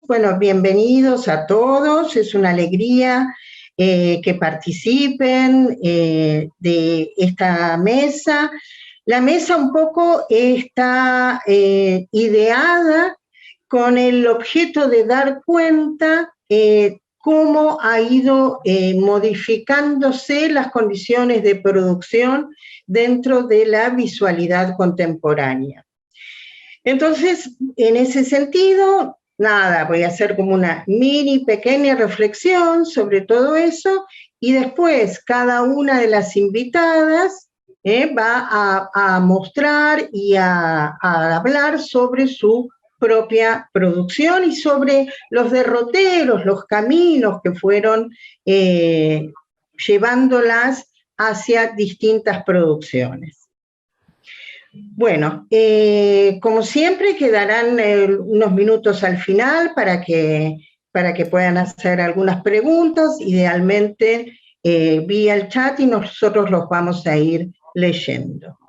Bueno, bienvenidos a todos. Es una alegría que participen de esta mesa. La mesa un poco está ideada con el objeto de dar cuenta cómo ha ido modificándose las condiciones de producción dentro de la visualidad contemporánea. Entonces, en ese sentido, nada, voy a hacer como una pequeña reflexión sobre todo eso, y después cada una de las invitadas va a mostrar y a hablar sobre su propia producción y sobre los derroteros, los caminos que fueron llevándolas hacia distintas producciones. Bueno, como siempre quedarán unos minutos al final para que puedan hacer algunas preguntas, idealmente vía el chat, y nosotros los vamos a ir leyendo.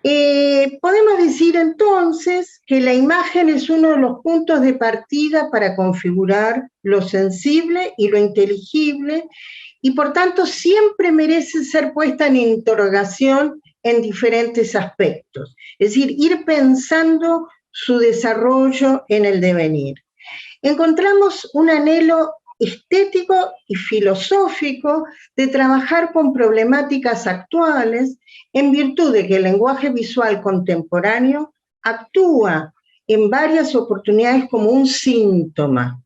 Podemos decir entonces que la imagen es uno de los puntos de partida para configurar lo sensible y lo inteligible, y por tanto siempre merece ser puesta en interrogación en diferentes aspectos, es decir, ir pensando su desarrollo en el devenir. Encontramos un anhelo estético y filosófico de trabajar con problemáticas actuales en virtud de que el lenguaje visual contemporáneo actúa en varias oportunidades como un síntoma.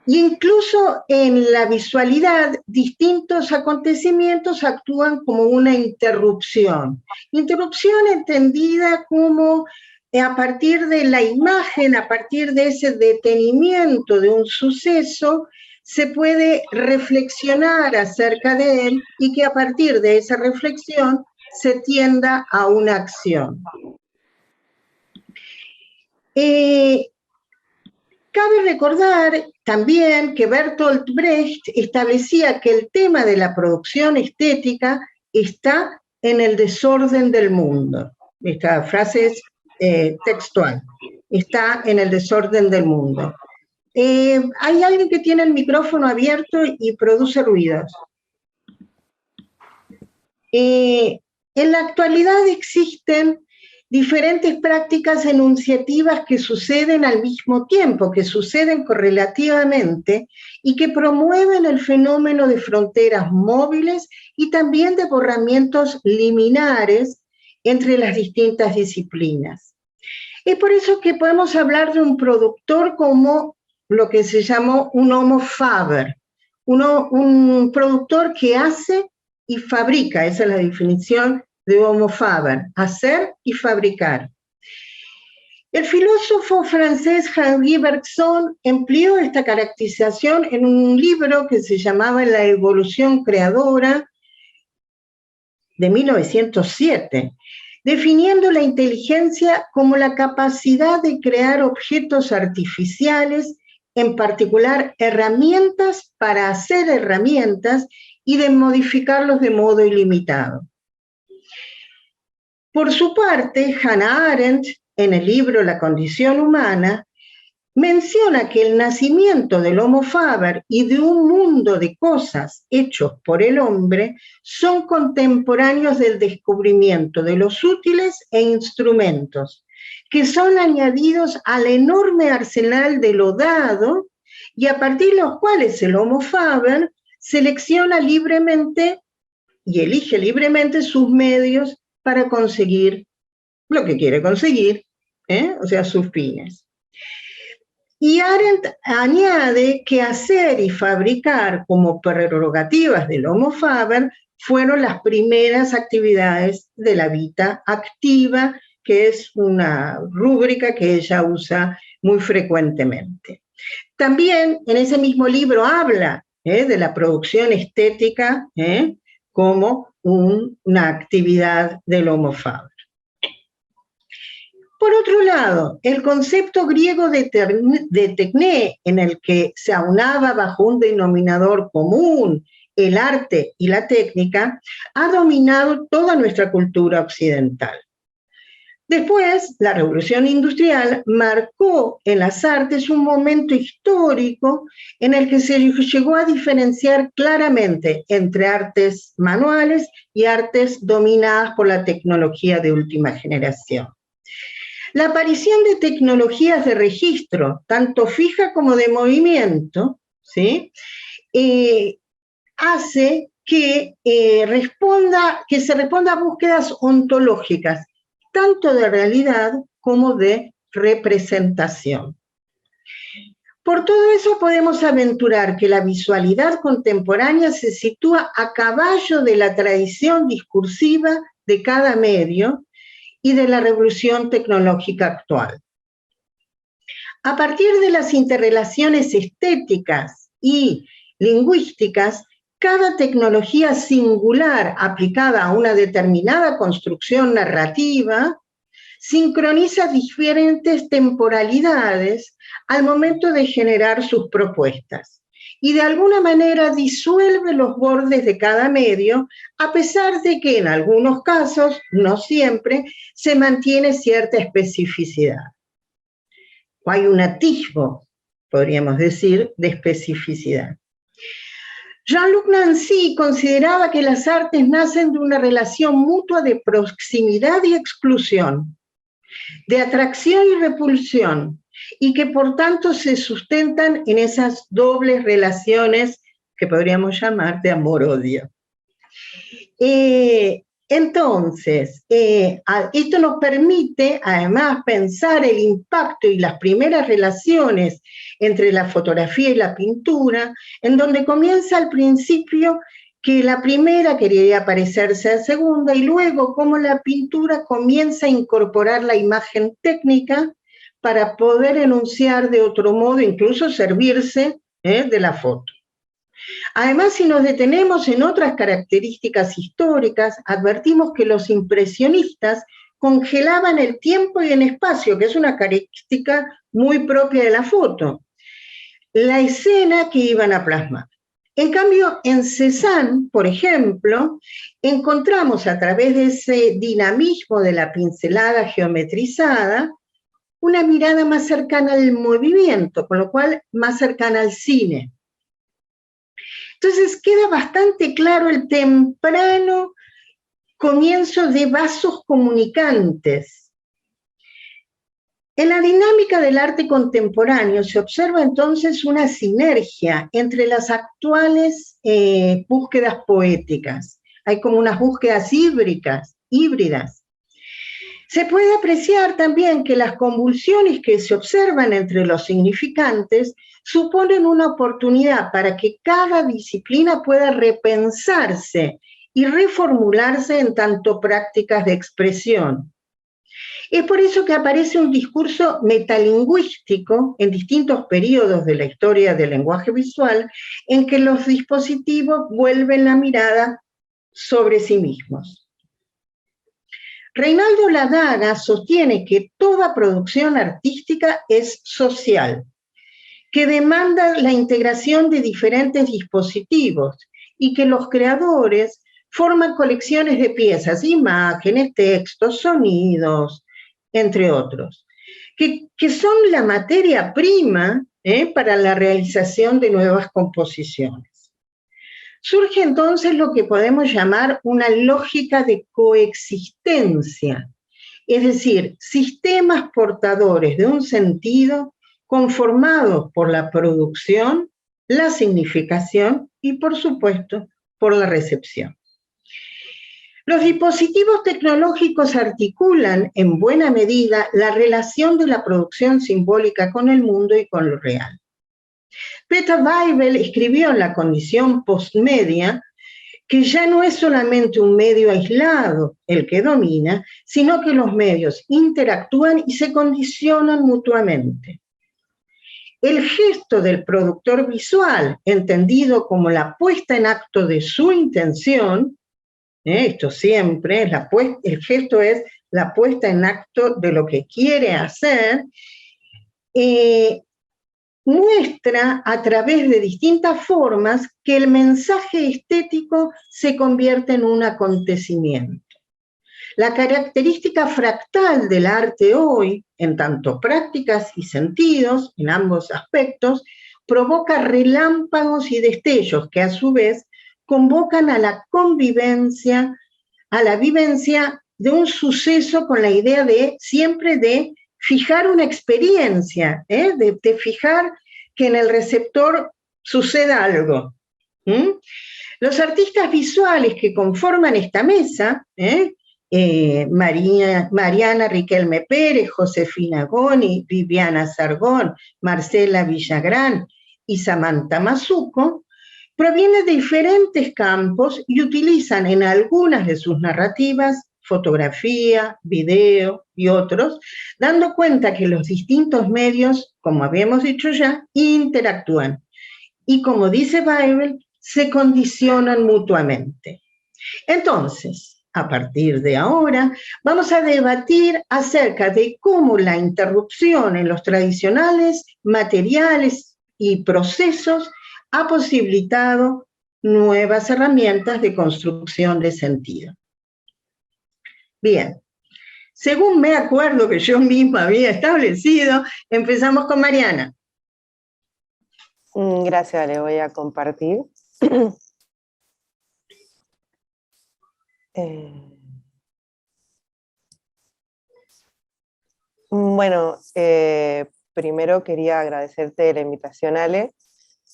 Y incluso en la visualidad, distintos acontecimientos actúan como una interrupción. Interrupción entendida como a partir de la imagen, a partir de ese detenimiento de un suceso, se puede reflexionar acerca de él y que a partir de esa reflexión se tienda a una acción. Cabe recordar también que Bertolt Brecht establecía que el tema de la producción estética está en el desorden del mundo. Esta frase es textual, está en el desorden del mundo. Hay alguien que tiene el micrófono abierto y produce ruidos. En la actualidad existen diferentes prácticas enunciativas que suceden al mismo tiempo, que suceden correlativamente y que promueven el fenómeno de fronteras móviles y también de borramientos liminares entre las distintas disciplinas. Es por eso que podemos hablar de un productor como lo que se llamó un homo faber, un productor que hace y fabrica, esa es la definición de homo faber, hacer y fabricar. El filósofo francés Henri Bergson empleó esta caracterización en un libro que se llamaba La evolución creadora, de 1907, definiendo la inteligencia como la capacidad de crear objetos artificiales, en particular herramientas para hacer herramientas y de modificarlos de modo ilimitado. Por su parte, Hannah Arendt, en el libro La condición humana, menciona que el nacimiento del Homo faber y de un mundo de cosas hechos por el hombre son contemporáneos del descubrimiento de los útiles e instrumentos, que son añadidos al enorme arsenal de lo dado y a partir de los cuales el Homo faber selecciona libremente y elige libremente sus medios para conseguir lo que quiere conseguir, o sea, sus fines. Y Arendt añade que hacer y fabricar como prerrogativas del Homo faber fueron las primeras actividades de la vida activa, que es una rúbrica que ella usa muy frecuentemente. También en ese mismo libro habla de la producción estética como una actividad del Homo faber. Por otro lado, el concepto griego de tecné, en el que se aunaba bajo un denominador común el arte y la técnica, ha dominado toda nuestra cultura occidental. Después, la Revolución Industrial marcó en las artes un momento histórico en el que se llegó a diferenciar claramente entre artes manuales y artes dominadas por la tecnología de última generación. La aparición de tecnologías de registro, tanto fija como de movimiento, ¿sí? Hace que se responda a búsquedas ontológicas, tanto de realidad como de representación. Por todo eso podemos aventurar que la visualidad contemporánea se sitúa a caballo de la tradición discursiva de cada medio y de la revolución tecnológica actual. A partir de las interrelaciones estéticas y lingüísticas, cada tecnología singular aplicada a una determinada construcción narrativa sincroniza diferentes temporalidades al momento de generar sus propuestas y de alguna manera disuelve los bordes de cada medio, a pesar de que en algunos casos, no siempre, se mantiene cierta especificidad. O hay un atisbo, podríamos decir, de especificidad. Jean-Luc Nancy consideraba que las artes nacen de una relación mutua de proximidad y exclusión, de atracción y repulsión, y que por tanto se sustentan en esas dobles relaciones que podríamos llamar de amor-odio. Entonces, esto nos permite además pensar el impacto y las primeras relaciones entre la fotografía y la pintura, en donde comienza al principio que la primera quería parecerse a la segunda y luego cómo la pintura comienza a incorporar la imagen técnica para poder enunciar de otro modo, incluso servirse de la foto. Además, si nos detenemos en otras características históricas, advertimos que los impresionistas congelaban el tiempo y el espacio, que es una característica muy propia de la foto, la escena que iban a plasmar. En cambio, en Cézanne, por ejemplo, encontramos a través de ese dinamismo de la pincelada geometrizada una mirada más cercana al movimiento, con lo cual más cercana al cine. Entonces queda bastante claro el temprano comienzo de vasos comunicantes. En la dinámica del arte contemporáneo se observa entonces una sinergia entre las actuales búsquedas poéticas. Hay como unas búsquedas híbridas. Se puede apreciar también que las convulsiones que se observan entre los significantes suponen una oportunidad para que cada disciplina pueda repensarse y reformularse en tanto prácticas de expresión. Es por eso que aparece un discurso metalingüístico en distintos periodos de la historia del lenguaje visual, en que los dispositivos vuelven la mirada sobre sí mismos. Reinaldo Ladaga sostiene que toda producción artística es social, que demanda la integración de diferentes dispositivos y que los creadores forman colecciones de piezas, imágenes, textos, sonidos, entre otros, que son la materia prima para la realización de nuevas composiciones. Surge entonces lo que podemos llamar una lógica de coexistencia, es decir, sistemas portadores de un sentido conformados por la producción, la significación y, por supuesto, por la recepción. Los dispositivos tecnológicos articulan en buena medida la relación de la producción simbólica con el mundo y con lo real. Peter Weibel escribió en La condición postmedia que ya no es solamente un medio aislado el que domina, sino que los medios interactúan y se condicionan mutuamente. El gesto del productor visual, entendido como la puesta en acto de su intención, esto siempre, el gesto es la puesta en acto de lo que quiere hacer, muestra a través de distintas formas que el mensaje estético se convierte en un acontecimiento. La característica fractal del arte hoy, en tanto prácticas y sentidos, en ambos aspectos, provoca relámpagos y destellos que a su vez convocan a la convivencia, a la vivencia de un suceso con la idea de siempre de fijar una experiencia, de fijar que en el receptor suceda algo. Los artistas visuales que conforman esta mesa, Mariana Riquelme Pérez, Josefina Goni, Viviana Sargón, Marcela Villagrán y Samantha Mazuco, provienen de diferentes campos y utilizan en algunas de sus narrativas fotografía, video y otros, dando cuenta que los distintos medios, como habíamos dicho ya, interactúan. Y como dice Weibel, se condicionan mutuamente. Entonces, a partir de ahora, vamos a debatir acerca de cómo la interrupción en los tradicionales materiales y procesos ha posibilitado nuevas herramientas de construcción de sentido. Bien, según me acuerdo que yo misma había establecido, empezamos con Mariana. Gracias, le voy a compartir. Bueno, primero quería agradecerte la invitación, Ale,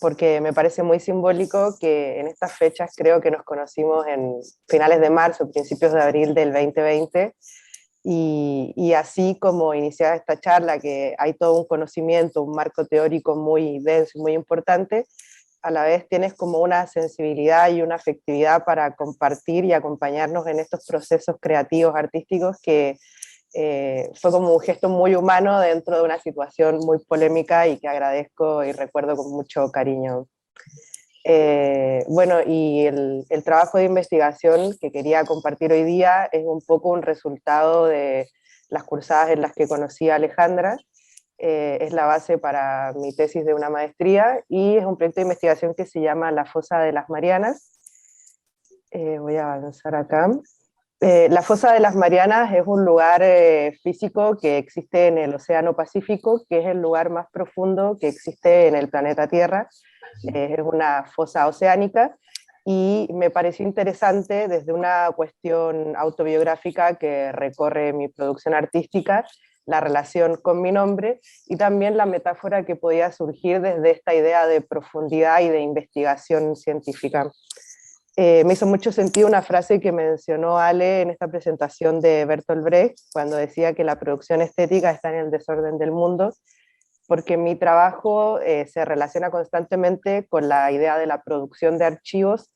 porque me parece muy simbólico que en estas fechas creo que nos conocimos en finales de marzo, principios de abril del 2020, y así como iniciada esta charla, que hay todo un conocimiento, un marco teórico muy denso y muy importante, a la vez tienes como una sensibilidad y una afectividad para compartir y acompañarnos en estos procesos creativos, artísticos, que fue como un gesto muy humano dentro de una situación muy polémica y que agradezco y recuerdo con mucho cariño. Bueno, y el trabajo de investigación que quería compartir hoy día es un poco un resultado de las cursadas en las que conocí a Alejandra. Es la base para mi tesis de una maestría y es un proyecto de investigación que se llama La Fosa de las Marianas. Voy a avanzar acá. La Fosa de las Marianas es un lugar físico que existe en el Océano Pacífico, que es el lugar más profundo que existe en el planeta Tierra. Es una fosa oceánica y me pareció interesante desde una cuestión autobiográfica que recorre mi producción artística, la relación con mi nombre y también la metáfora que podía surgir desde esta idea de profundidad y de investigación científica. Me hizo mucho sentido una frase que mencionó Ale en esta presentación de Bertolt Brecht, cuando decía que la producción estética está en el desorden del mundo, porque mi trabajo se relaciona constantemente con la idea de la producción de archivos,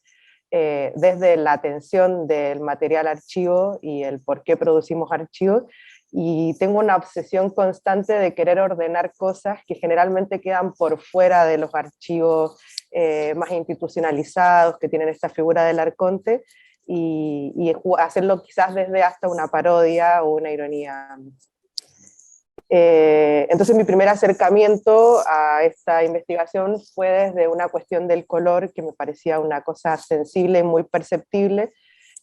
desde la atención del material archivo y el por qué producimos archivos, y tengo una obsesión constante de querer ordenar cosas que generalmente quedan por fuera de los archivos más institucionalizados, que tienen esta figura del arconte, y hacerlo quizás desde hasta una parodia o una ironía. Entonces mi primer acercamiento a esta investigación fue desde una cuestión del color, que me parecía una cosa sensible, muy perceptible,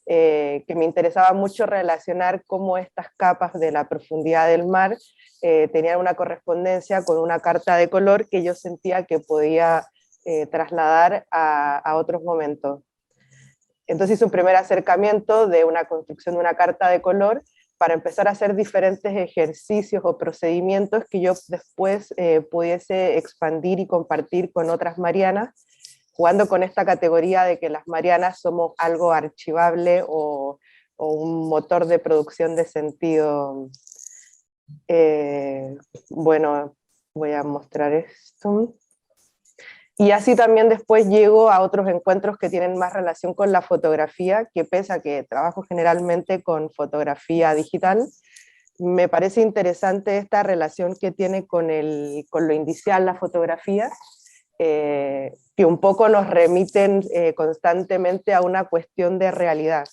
que me interesaba mucho relacionar cómo estas capas de la profundidad del mar tenían una correspondencia con una carta de color que yo sentía que podía trasladar a otros momentos. Entonces hice un primer acercamiento de una construcción de una carta de color para empezar a hacer diferentes ejercicios o procedimientos que yo después pudiese expandir y compartir con otras Marianas, jugando con esta categoría de que las Marianas somos algo archivable o un motor de producción de sentido. Bueno, voy a mostrar esto. Y así también después llego a otros encuentros que tienen más relación con la fotografía, que pese a que trabajo generalmente con fotografía digital, me parece interesante esta relación que tiene con lo indicial, la fotografía, que un poco nos remiten constantemente a una cuestión de realidad,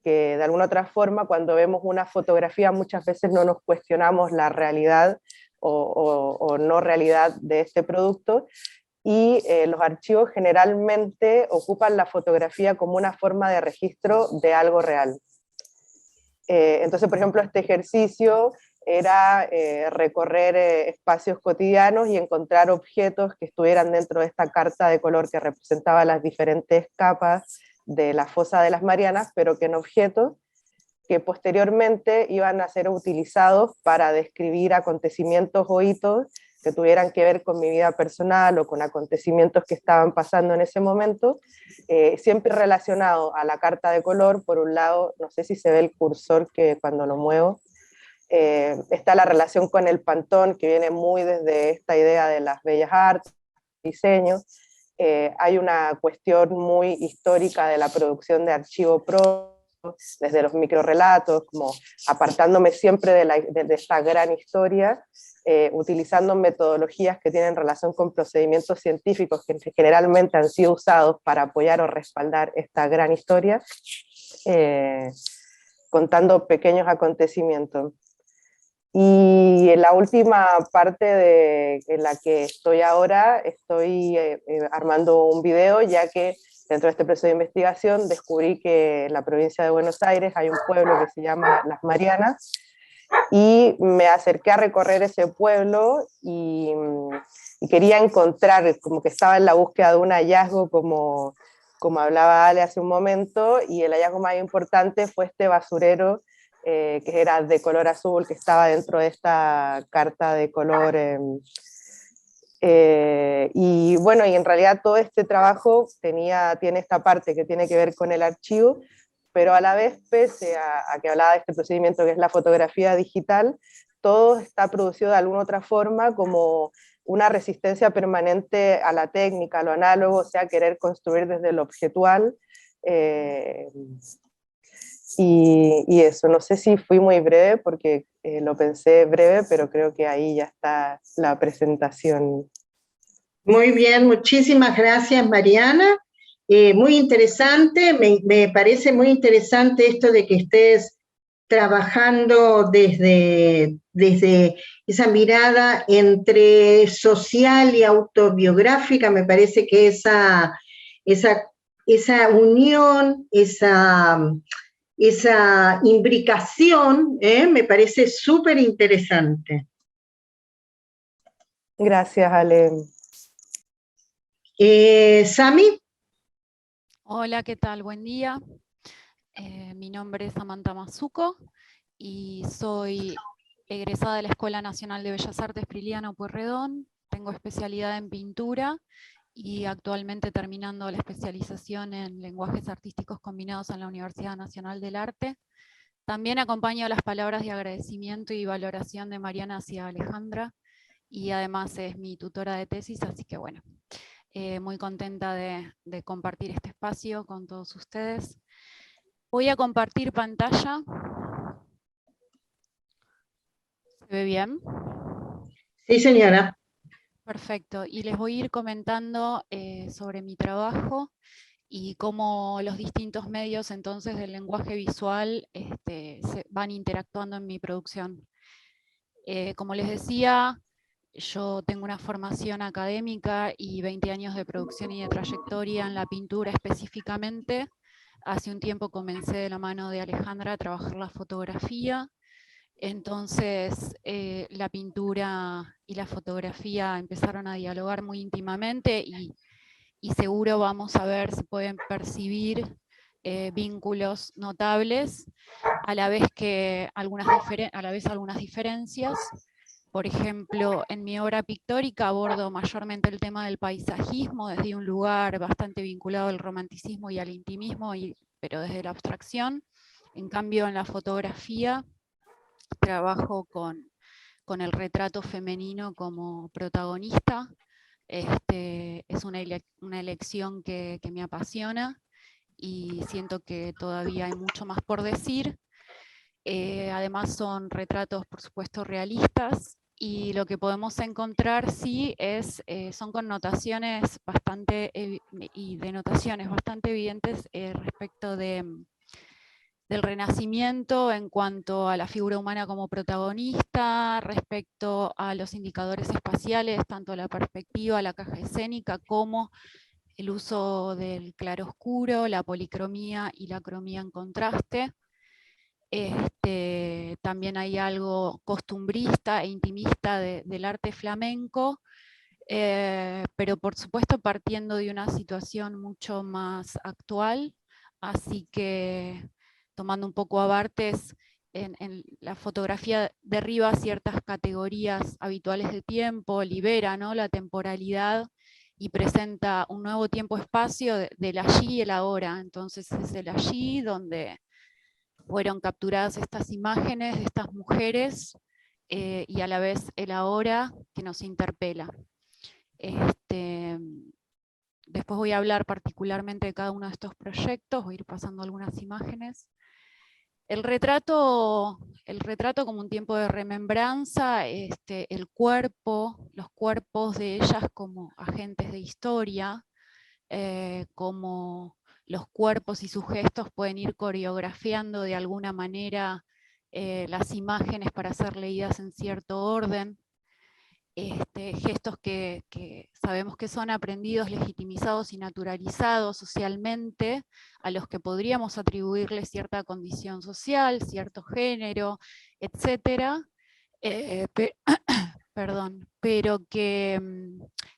que de alguna otra forma cuando vemos una fotografía muchas veces no nos cuestionamos la realidad o no realidad de este producto, y los archivos generalmente ocupan la fotografía como una forma de registro de algo real. Entonces, por ejemplo, este ejercicio era recorrer espacios cotidianos y encontrar objetos que estuvieran dentro de esta carta de color que representaba las diferentes capas de la fosa de las Marianas, pero que en objetos que posteriormente iban a ser utilizados para describir acontecimientos o hitos que tuvieran que ver con mi vida personal o con acontecimientos que estaban pasando en ese momento, siempre relacionado a la carta de color. Por un lado, no sé si se ve el cursor que cuando lo muevo, está la relación con el Pantón, que viene muy desde esta idea de las bellas artes, diseño. Hay una cuestión muy histórica de la producción de archivo pro, desde los microrelatos, como apartándome siempre de esta gran historia, utilizando metodologías que tienen relación con procedimientos científicos que generalmente han sido usados para apoyar o respaldar esta gran historia, contando pequeños acontecimientos. Y en la última parte en la que estoy ahora, estoy armando un video, ya que dentro de este proceso de investigación descubrí que en la provincia de Buenos Aires hay un pueblo que se llama Las Marianas, y me acerqué a recorrer ese pueblo y quería encontrar, como que estaba en la búsqueda de un hallazgo, como hablaba Ale hace un momento, y el hallazgo más importante fue este basurero que era de color azul, que estaba dentro de esta carta de color. Y bueno, y en realidad todo este trabajo tiene esta parte que tiene que ver con el archivo, pero a la vez, pese a que hablaba de este procedimiento que es la fotografía digital, todo está producido de alguna otra forma como una resistencia permanente a la técnica, a lo análogo, o sea, querer construir desde lo objetual. Y eso, no sé si fui muy breve porque lo pensé breve, pero creo que ahí ya está la presentación. Muy bien, muchísimas gracias, Mariana. Muy interesante, me parece muy interesante esto de que estés trabajando desde esa mirada entre social y autobiográfica. Me parece que esa unión, esa imbricación, me parece súper interesante. Gracias, Ale. Sami. Hola, ¿qué tal? Buen día. Mi nombre es Samantha Mazuco y soy egresada de la Escuela Nacional de Bellas Artes Priliano Pueyrredón. Tengo especialidad en pintura y actualmente terminando la especialización en lenguajes artísticos combinados en la Universidad Nacional del Arte. También acompaño las palabras de agradecimiento y valoración de Mariana hacia Alejandra, y además es mi tutora de tesis, así que bueno, muy contenta de compartir este espacio con todos ustedes. Voy a compartir pantalla. ¿Se ve bien? Sí, señora. Perfecto, y les voy a ir comentando sobre mi trabajo y cómo los distintos medios entonces del lenguaje visual se van interactuando en mi producción. Como les decía, yo tengo una formación académica y 20 años de producción y de trayectoria en la pintura específicamente. Hace un tiempo comencé de la mano de Alejandra a trabajar la fotografía. Entonces la pintura y la fotografía empezaron a dialogar muy íntimamente y seguro vamos a ver si pueden percibir vínculos notables, a la vez algunas diferencias. Por ejemplo, en mi obra pictórica abordo mayormente el tema del paisajismo desde un lugar bastante vinculado al romanticismo y al intimismo, pero desde la abstracción. En cambio, en la fotografía trabajo con el retrato femenino como protagonista. Es una elección que me apasiona y siento que todavía hay mucho más por decir. Además son retratos, por supuesto, realistas, y lo que podemos encontrar sí son connotaciones y denotaciones bastante evidentes respecto del Renacimiento en cuanto a la figura humana como protagonista, respecto a los indicadores espaciales, tanto la perspectiva, la caja escénica, como el uso del claroscuro, la policromía y la cromía en contraste. También hay algo costumbrista e intimista del arte flamenco, pero por supuesto partiendo de una situación mucho más actual, así que tomando un poco a Barthes, en la fotografía derriba ciertas categorías habituales de tiempo, libera, ¿no?, la temporalidad y presenta un nuevo tiempo-espacio del allí y el ahora. Entonces es el allí donde fueron capturadas estas imágenes de estas mujeres y a la vez el ahora que nos interpela. Después voy a hablar particularmente de cada uno de estos proyectos, voy a ir pasando algunas imágenes. El retrato como un tiempo de remembranza, el cuerpo, los cuerpos de ellas como agentes de historia, como los cuerpos y sus gestos pueden ir coreografiando de alguna manera las imágenes para ser leídas en cierto orden. Gestos que sabemos que son aprendidos, legitimizados y naturalizados socialmente, a los que podríamos atribuirle cierta condición social, cierto género, etc. Perdón, pero que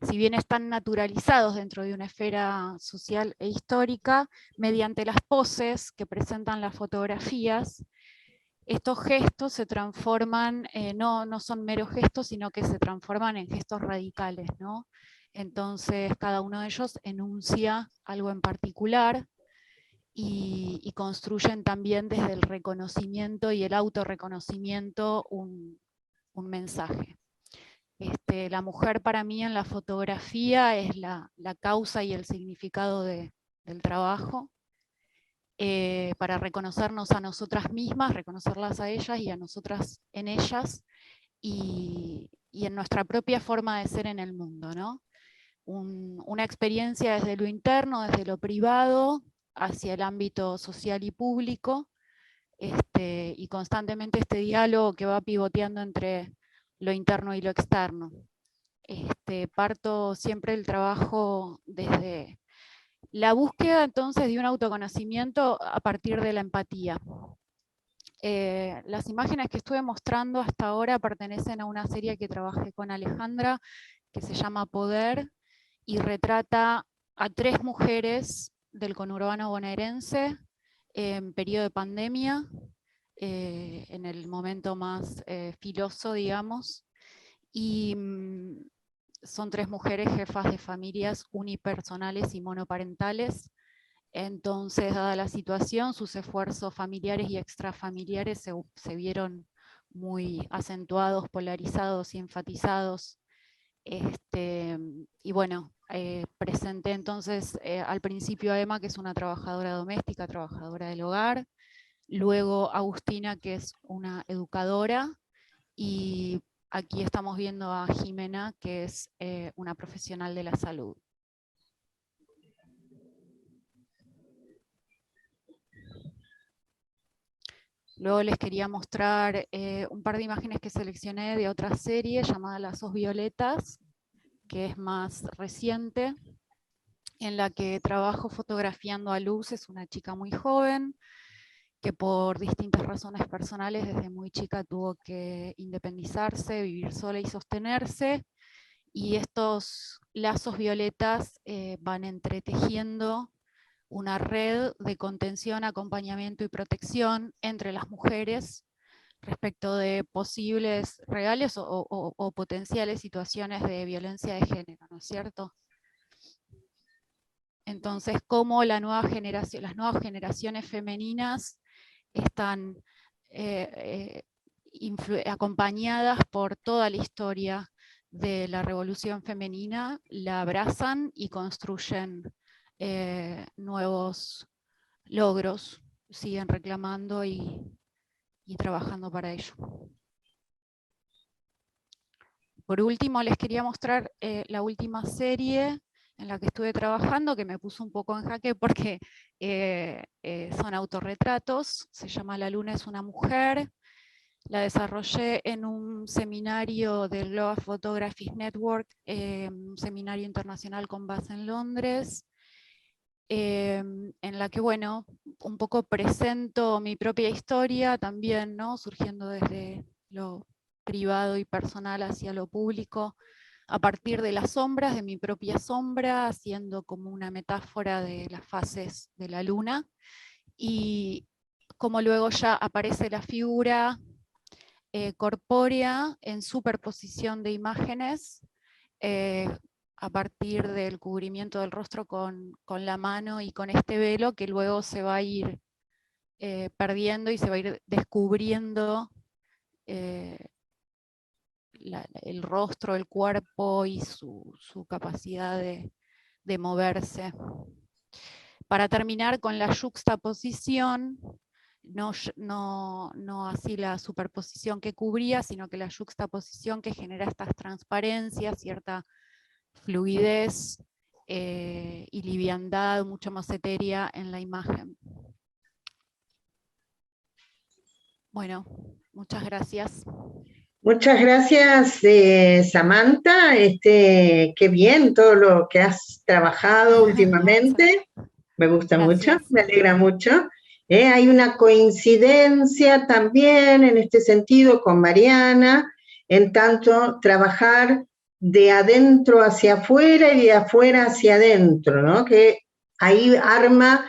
si bien están naturalizados dentro de una esfera social e histórica, mediante las poses que presentan las fotografías, estos gestos se transforman, no son meros gestos, sino que se transforman en gestos radicales, ¿no? Entonces cada uno de ellos enuncia algo en particular y construyen también desde el reconocimiento y el autorreconocimiento un mensaje. La mujer para mí en la fotografía es la causa y el significado del trabajo. Para reconocernos a nosotras mismas, reconocerlas a ellas y a nosotras en ellas, y en nuestra propia forma de ser en el mundo, ¿no? Una experiencia desde lo interno, desde lo privado, hacia el ámbito social y público, y constantemente este diálogo que va pivoteando entre lo interno y lo externo. Parto siempre el trabajo desde la búsqueda entonces de un autoconocimiento a partir de la empatía. Las imágenes que estuve mostrando hasta ahora pertenecen a una serie que trabajé con Alejandra, que se llama Poder, y retrata a 3 mujeres del conurbano bonaerense en periodo de pandemia, en el momento más filoso, digamos, y son 3 mujeres jefas de familias unipersonales y monoparentales. Entonces, dada la situación, sus esfuerzos familiares y extrafamiliares se vieron muy acentuados, polarizados y enfatizados. Y bueno, presenté entonces al principio a Emma, que es una trabajadora doméstica, trabajadora del hogar, luego a Agustina, que es una educadora, y aquí estamos viendo a Jimena, que es una profesional de la salud. Luego les quería mostrar un par de imágenes que seleccioné de otra serie llamada Lazos Violetas, que es más reciente, en la que trabajo fotografiando a Luz. Es una chica muy joven, que por distintas razones personales desde muy chica tuvo que independizarse, vivir sola y sostenerse, y estos lazos violetas van entretejiendo una red de contención, acompañamiento y protección entre las mujeres respecto de posibles, reales o potenciales situaciones de violencia de género, ¿no es cierto? Entonces, cómo las nuevas generaciones femeninas están acompañadas por toda la historia de la revolución femenina, la abrazan y construyen nuevos logros, siguen reclamando y trabajando para ello. Por último, les quería mostrar la última serie en la que estuve trabajando, que me puso un poco en jaque porque son autorretratos. Se llama La Luna es una mujer. La desarrollé en un seminario del Global Photography Network, un seminario internacional con base en Londres. en la que, bueno, un poco presento mi propia historia también, ¿no? Surgiendo desde lo privado y personal hacia lo público, a partir de las sombras, de mi propia sombra, haciendo como una metáfora de las fases de la luna, y como luego ya aparece la figura corpórea en superposición de imágenes, a partir del cubrimiento del rostro con la mano y con este velo que luego se va a ir perdiendo y se va a ir descubriendo el rostro, el cuerpo y su capacidad de moverse. Para terminar con la yuxtaposición, no así la superposición que cubría, sino que la yuxtaposición que genera estas transparencias, cierta fluidez y liviandad mucho más etérea en la imagen. Bueno, muchas gracias. Muchas gracias, Samantha. Qué bien todo lo que has trabajado últimamente. Me gusta mucho, Gracias. me alegra mucho. Hay una coincidencia también en este sentido con Mariana, en tanto trabajar de adentro hacia afuera y de afuera hacia adentro, ¿no? Que ahí arma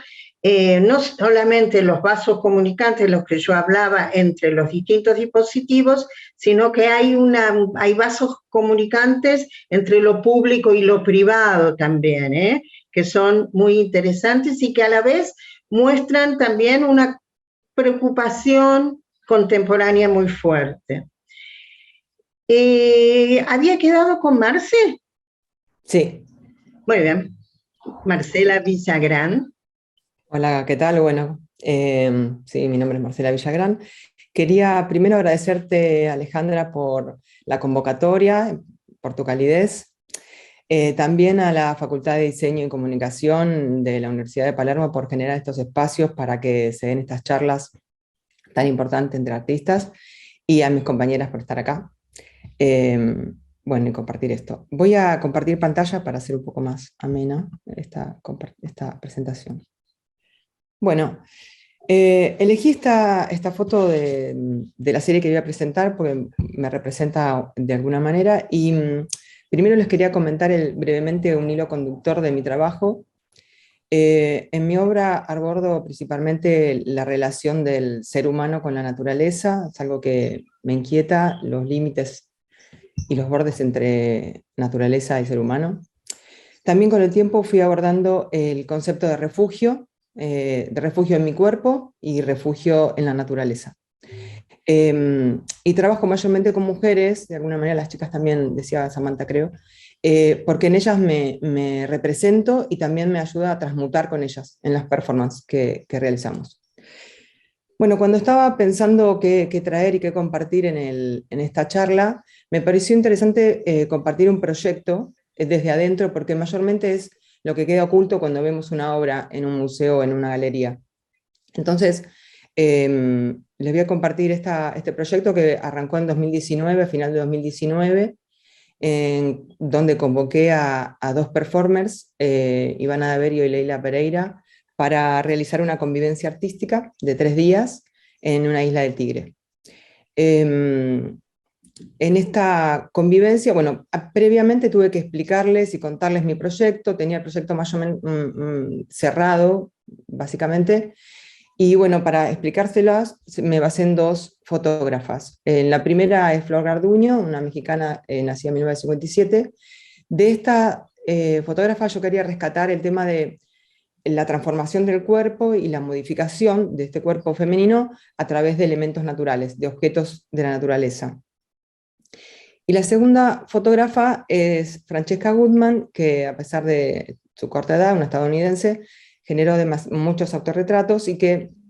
no solamente los vasos comunicantes, los que yo hablaba entre los distintos dispositivos, sino que hay vasos comunicantes entre lo público y lo privado también, que son muy interesantes y que a la vez muestran también una preocupación contemporánea muy fuerte. ¿Había quedado con Marce? Sí. Muy bien. Marcela Villagrán. Hola, ¿qué tal? Bueno, sí, mi nombre es Marcela Villagrán. Quería primero agradecerte, Alejandra, por la convocatoria, por tu calidez. También a la Facultad de Diseño y Comunicación de la Universidad de Palermo por generar estos espacios para que se den estas charlas tan importantes entre artistas, y a mis compañeras por estar acá. Bueno, y compartir esto. Voy a compartir pantalla para hacer un poco más amena esta presentación. Bueno, elegí esta foto de la serie que voy a presentar porque me representa de alguna manera, y primero les quería comentar brevemente un hilo conductor de mi trabajo. En mi obra abordo principalmente la relación del ser humano con la naturaleza, es algo que me inquieta, los límites y los bordes entre naturaleza y ser humano. También con el tiempo fui abordando el concepto de refugio en mi cuerpo y refugio en la naturaleza. Y trabajo mayormente con mujeres, de alguna manera las chicas también, decía Samantha creo, porque en ellas me represento y también me ayuda a transmutar con ellas en las performances que realizamos. Bueno, cuando estaba pensando qué traer y qué compartir en esta charla, me pareció interesante compartir un proyecto desde adentro, porque mayormente es lo que queda oculto cuando vemos una obra en un museo o en una galería. Entonces, les voy a compartir este proyecto que arrancó en 2019, a final de 2019, donde convoqué a dos performers, Ivana Daverio y Leila Pereira, para realizar una convivencia artística de 3 días en una isla del Tigre. En esta convivencia, bueno, previamente tuve que explicarles y contarles mi proyecto, tenía el proyecto más o menos cerrado, básicamente, y bueno, para explicárselas me basé en 2 fotógrafas. La primera es Flor Garduño, una mexicana nacida en 1957. De esta fotógrafa yo quería rescatar el tema de la transformación del cuerpo y la modificación de este cuerpo femenino a través de elementos naturales, de objetos de la naturaleza. Y la segunda fotógrafa es Francesca Goodman, que a pesar de su corta edad, una estadounidense, generó muchos autorretratos,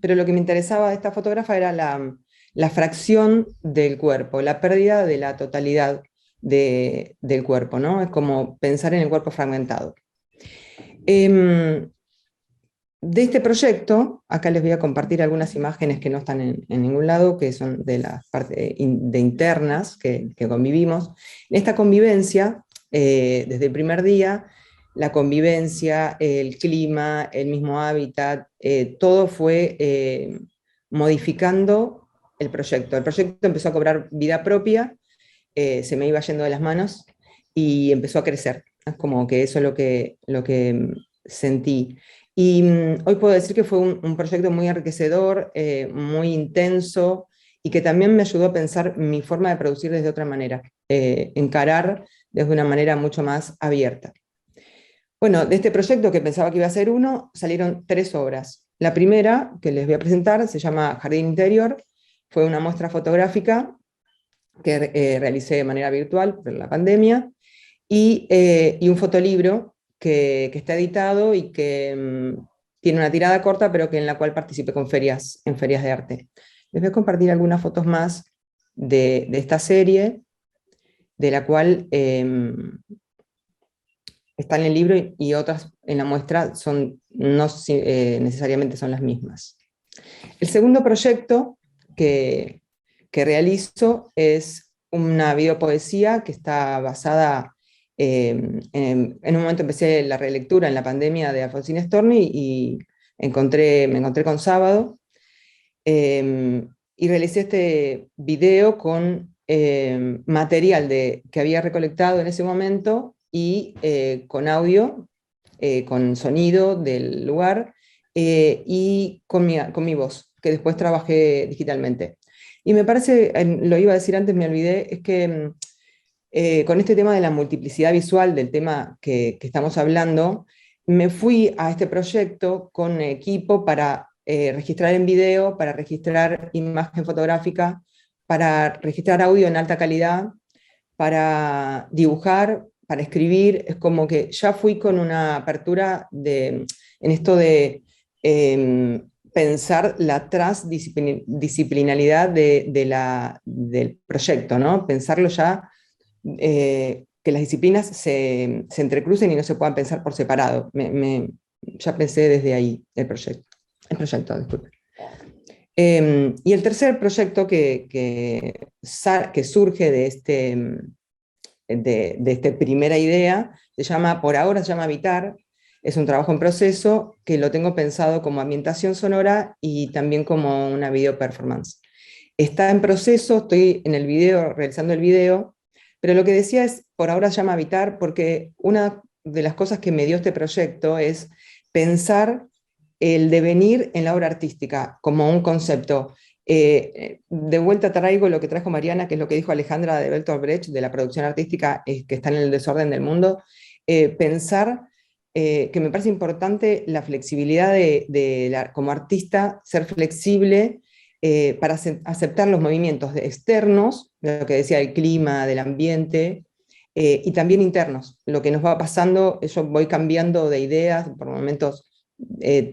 pero lo que me interesaba de esta fotógrafa era la fracción del cuerpo, la pérdida de la totalidad del cuerpo, ¿no? Es como pensar en el cuerpo fragmentado. De este proyecto, acá les voy a compartir algunas imágenes que no están en ningún lado, que son de las partes de internas que convivimos. En esta convivencia, desde el primer día, la convivencia, el clima, el mismo hábitat, todo fue modificando el proyecto. El proyecto empezó a cobrar vida propia, se me iba yendo de las manos y empezó a crecer. Es como que eso es lo que sentí. Y hoy puedo decir que fue un proyecto muy enriquecedor, muy intenso, y que también me ayudó a pensar mi forma de producir desde otra manera, encarar desde una manera mucho más abierta. Bueno, de este proyecto, que pensaba que iba a ser uno, salieron 3 obras. La primera, que les voy a presentar, se llama Jardín Interior. Fue una muestra fotográfica que realicé de manera virtual por la pandemia, y un fotolibro que está editado y que tiene una tirada corta, pero en la cual participé en ferias de arte. Les voy a compartir algunas fotos más de esta serie, de la cual está en el libro, y otras en la muestra no necesariamente son las mismas. El segundo proyecto que realizo es una videopoesía que está basada en un momento empecé la relectura en la pandemia de Alfonsín Storni, y me encontré con Sábado, y realicé este video con material que había recolectado en ese momento, y con audio, con sonido del lugar, y con mi voz, que después trabajé digitalmente. Y me parece, lo iba a decir antes, me olvidé, es que con este tema de la multiplicidad visual, del tema que estamos hablando, me fui a este proyecto con equipo para registrar en video, para registrar imagen fotográfica, para registrar audio en alta calidad, para dibujar, para escribir. Es como que ya fui con una apertura en esto de pensar la transdisciplinalidad del proyecto, ¿no? Pensarlo ya, que las disciplinas se entrecrucen y no se puedan pensar por separado. Ya pensé desde ahí el proyecto, disculpe. Y el tercer proyecto que surge de esta primera idea, por ahora se llama Habitar. Es un trabajo en proceso que lo tengo pensado como ambientación sonora y también como una video performance. Está en proceso, estoy en el video, realizando el video, pero lo que decía es, por ahora se llama Habitar, porque una de las cosas que me dio este proyecto es pensar el devenir en la obra artística como un concepto. De vuelta traigo lo que trajo Mariana, que es lo que dijo Alejandra de Bertolt Brecht, de la producción artística que está en el desorden del mundo. Pensar que me parece importante la flexibilidad como artista, ser flexible para aceptar los movimientos externos, de lo que decía, el clima, del ambiente, y también internos, lo que nos va pasando. Yo voy cambiando de ideas, por momentos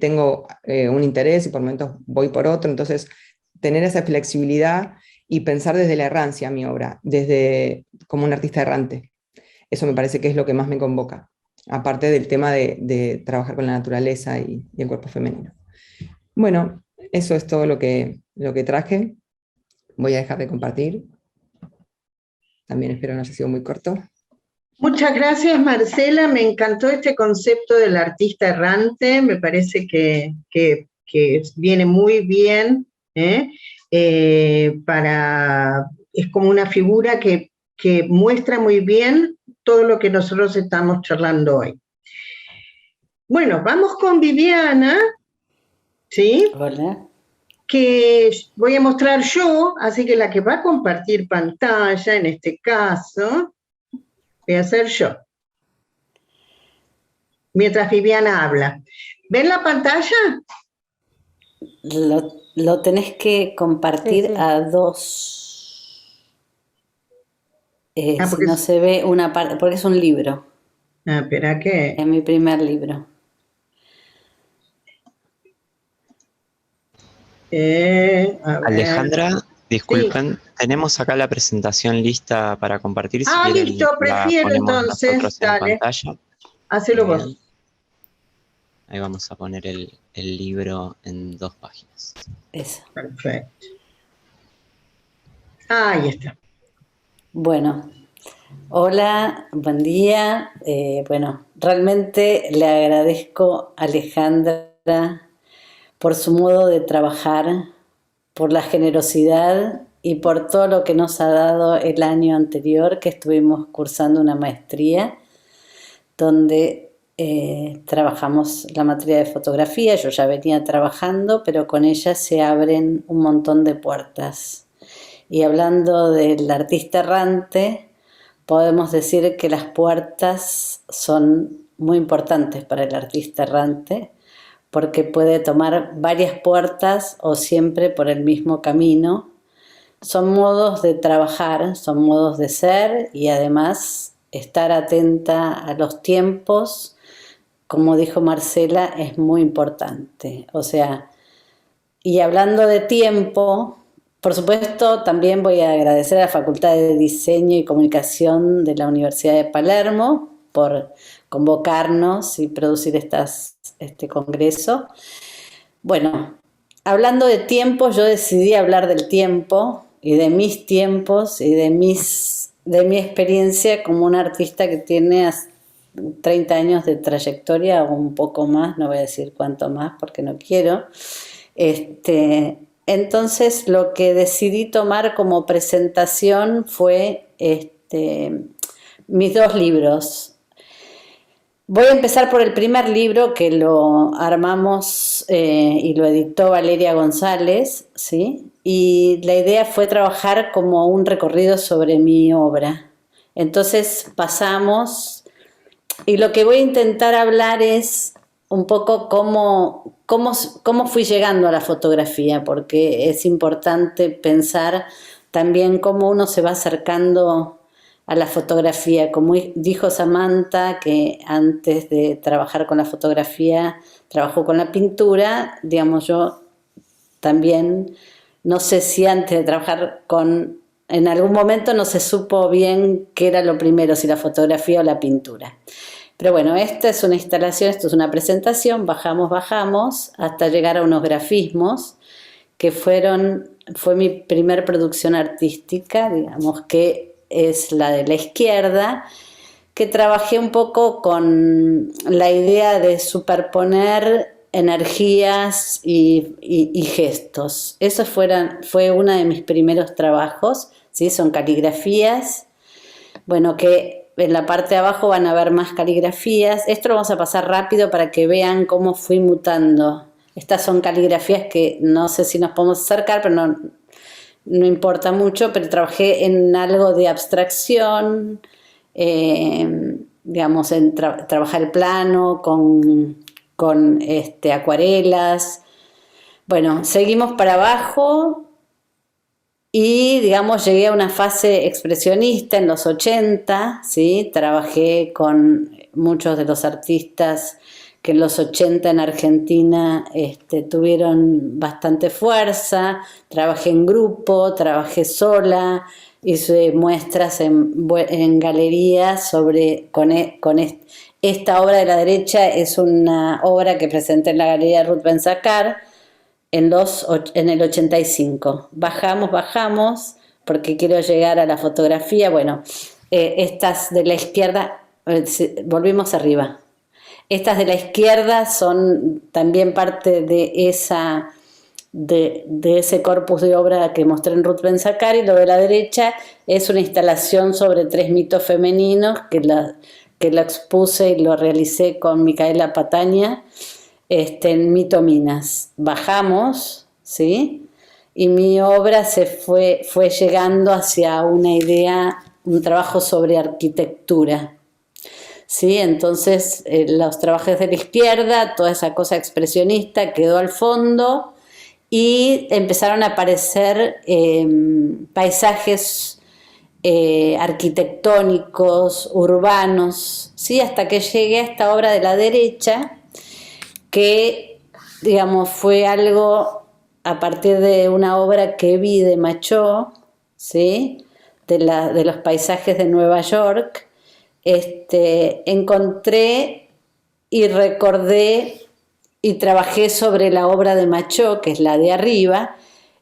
tengo un interés y por momentos voy por otro, entonces tener esa flexibilidad y pensar desde la errancia mi obra, como un artista errante. Eso me parece que es lo que más me convoca, aparte del tema de trabajar con la naturaleza y el cuerpo femenino. Bueno, eso es todo lo que traje. Voy a dejar de compartir. También espero no haya sido muy corto. Muchas gracias, Marcela. Me encantó este concepto del artista errante. Me parece que viene muy bien, es como una figura que muestra muy bien todo lo que nosotros estamos charlando hoy. Bueno, vamos con Viviana, ¿sí? Hola. Que voy a mostrar yo, así que la que va a compartir pantalla, en este caso, voy a ser yo, mientras Viviana habla. ¿Ven la pantalla? Lo tenés que compartir, sí. A dos. Si no se ve una parte, porque es un libro. Espera que... Es mi primer libro. Alejandra, disculpen, sí. Tenemos acá la presentación lista para compartir. Si quieren, listo, prefiero entonces, dale, en pantalla. Hacelo vos. Ahí vamos a poner el libro en 2 páginas. Eso. Perfecto. Ahí está. Bueno, Hola, buen día. Bueno, realmente le agradezco a Alejandra por su modo de trabajar, por la generosidad y por todo lo que nos ha dado el año anterior, que estuvimos cursando una maestría donde trabajamos la materia de fotografía. Yo ya venía trabajando, pero con ella se abren un montón de puertas. Y hablando del artista errante, podemos decir que las puertas son muy importantes para el artista errante, porque puede tomar varias puertas o siempre por el mismo camino. Son modos de trabajar, son modos de ser, y además estar atenta a los tiempos, como dijo Marcela, es muy importante. O sea, y hablando de tiempo, por supuesto, también voy a agradecer a la Facultad de Diseño y Comunicación de la Universidad de Palermo por convocarnos y producir este congreso. Bueno, hablando de tiempo, yo decidí hablar del tiempo y de mis tiempos y de mi experiencia como un artista que tiene 30 años de trayectoria o un poco más, no voy a decir cuánto más porque no quiero. Entonces lo que decidí tomar como presentación fue mis 2 libros. Voy a empezar por el primer libro, que lo armamos y lo editó Valeria González, ¿sí? Y la idea fue trabajar como un recorrido sobre mi obra. Entonces pasamos, y lo que voy a intentar hablar es un poco cómo fui llegando a la fotografía, porque es importante pensar también cómo uno se va acercando a la fotografía. Como dijo Samantha, que antes de trabajar con la fotografía trabajó con la pintura, digamos, yo también, no sé si antes de trabajar en algún momento no se supo bien qué era lo primero, si la fotografía o la pintura. Pero bueno, esta es una instalación, esto es una presentación, bajamos hasta llegar a unos grafismos que fue mi primer producción artística, digamos, que es la de la izquierda, que trabajé un poco con la idea de superponer energías y gestos. Eso fue uno de mis primeros trabajos, ¿sí? Son caligrafías, bueno, que en la parte de abajo van a ver más caligrafías. Esto lo vamos a pasar rápido para que vean cómo fui mutando. Estas son caligrafías que no sé si nos podemos acercar, pero no importa mucho, pero trabajé en algo de abstracción, digamos, en trabajar el plano con acuarelas. Bueno, seguimos para abajo y, digamos, llegué a una fase expresionista en los 80, ¿sí? Trabajé con muchos de los artistas que en los 80 en Argentina tuvieron bastante fuerza. Trabajé en grupo, trabajé sola, hice muestras en galerías con esta obra de la derecha. Es una obra que presenté en la Galería Ruth Ben-Sakar en el 85. Bajamos, porque quiero llegar a la fotografía. Bueno, estas de la izquierda, volvimos arriba. Estas de la izquierda son también parte de ese corpus de obra que mostré en Ruth Ben-Sakar, y lo de la derecha es una instalación sobre 3 mitos femeninos que lo expuse y lo realicé con Micaela Pataña en Mito Minas. Bajamos, ¿sí? Y mi obra fue llegando hacia una idea, un trabajo sobre arquitectura. ¿Sí? Entonces los trabajos de la izquierda, toda esa cosa expresionista quedó al fondo y empezaron a aparecer paisajes arquitectónicos, urbanos, ¿sí? Hasta que llegué a esta obra de la derecha, que, digamos, fue algo a partir de una obra que vi de Machot, ¿sí? de los paisajes de Nueva York. Encontré y recordé y trabajé sobre la obra de Machot, que es la de arriba,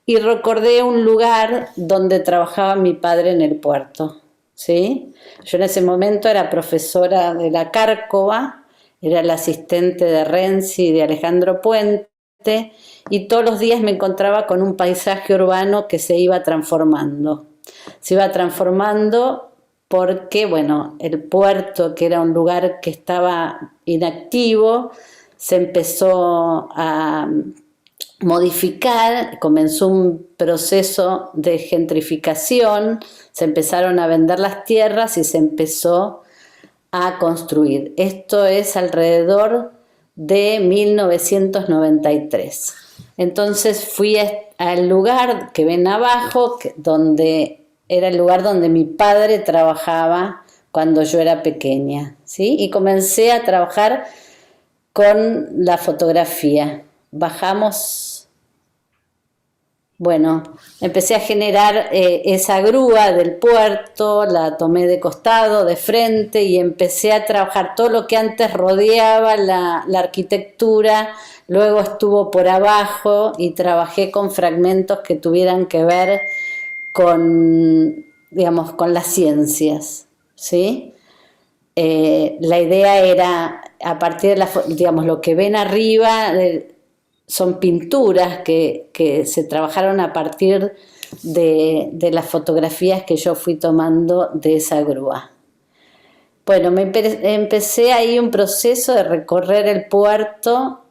y recordé un lugar donde trabajaba mi padre en el puerto, ¿sí? Yo en ese momento era profesora de la Cárcova, era la asistente de Renzi y de Alejandro Puente, y todos los días me encontraba con un paisaje urbano que se iba transformando. Se iba transformando porque, bueno, el puerto, que era un lugar que estaba inactivo, se empezó a modificar, comenzó un proceso de gentrificación, se empezaron a vender las tierras y se empezó a construir. Esto es alrededor de 1993. Entonces fui al lugar que ven abajo, donde era el lugar donde mi padre trabajaba cuando yo era pequeña, ¿sí? Y comencé a trabajar con la fotografía. Bajamos, bueno, empecé a generar esa grúa del puerto, la tomé de costado, de frente, y empecé a trabajar todo lo que antes rodeaba la arquitectura, luego estuvo por abajo y trabajé con fragmentos que tuvieran que ver con, digamos, con las ciencias, ¿sí? La idea era, a partir de digamos, lo que ven arriba son pinturas que se trabajaron a partir de las fotografías que yo fui tomando de esa grúa. Bueno, empecé ahí un proceso de recorrer el puerto,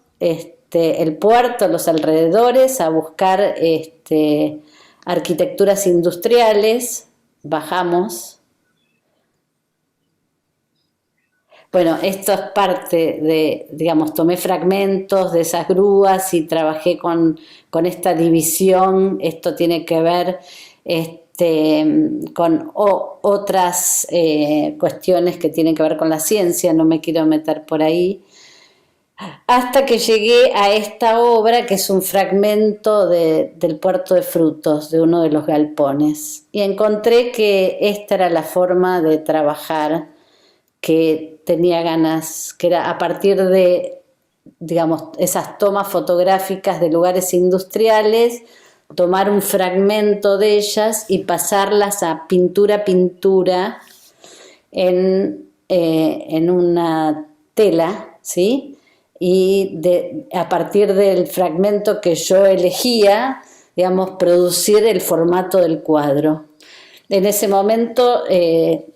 los alrededores, a buscar arquitecturas industriales. Bajamos. Bueno, esto es parte de, digamos, tomé fragmentos de esas grúas y trabajé con esta división. Esto tiene que ver con otras cuestiones que tienen que ver con la ciencia, no me quiero meter por ahí. Hasta que llegué a esta obra, que es un fragmento del puerto de Frutos, de uno de los galpones. Y encontré que esta era la forma de trabajar que tenía ganas, que era a partir de, digamos, esas tomas fotográficas de lugares industriales, tomar un fragmento de ellas y pasarlas a pintura en una tela, ¿sí? Y a partir del fragmento que yo elegía, digamos, producir el formato del cuadro. En ese momento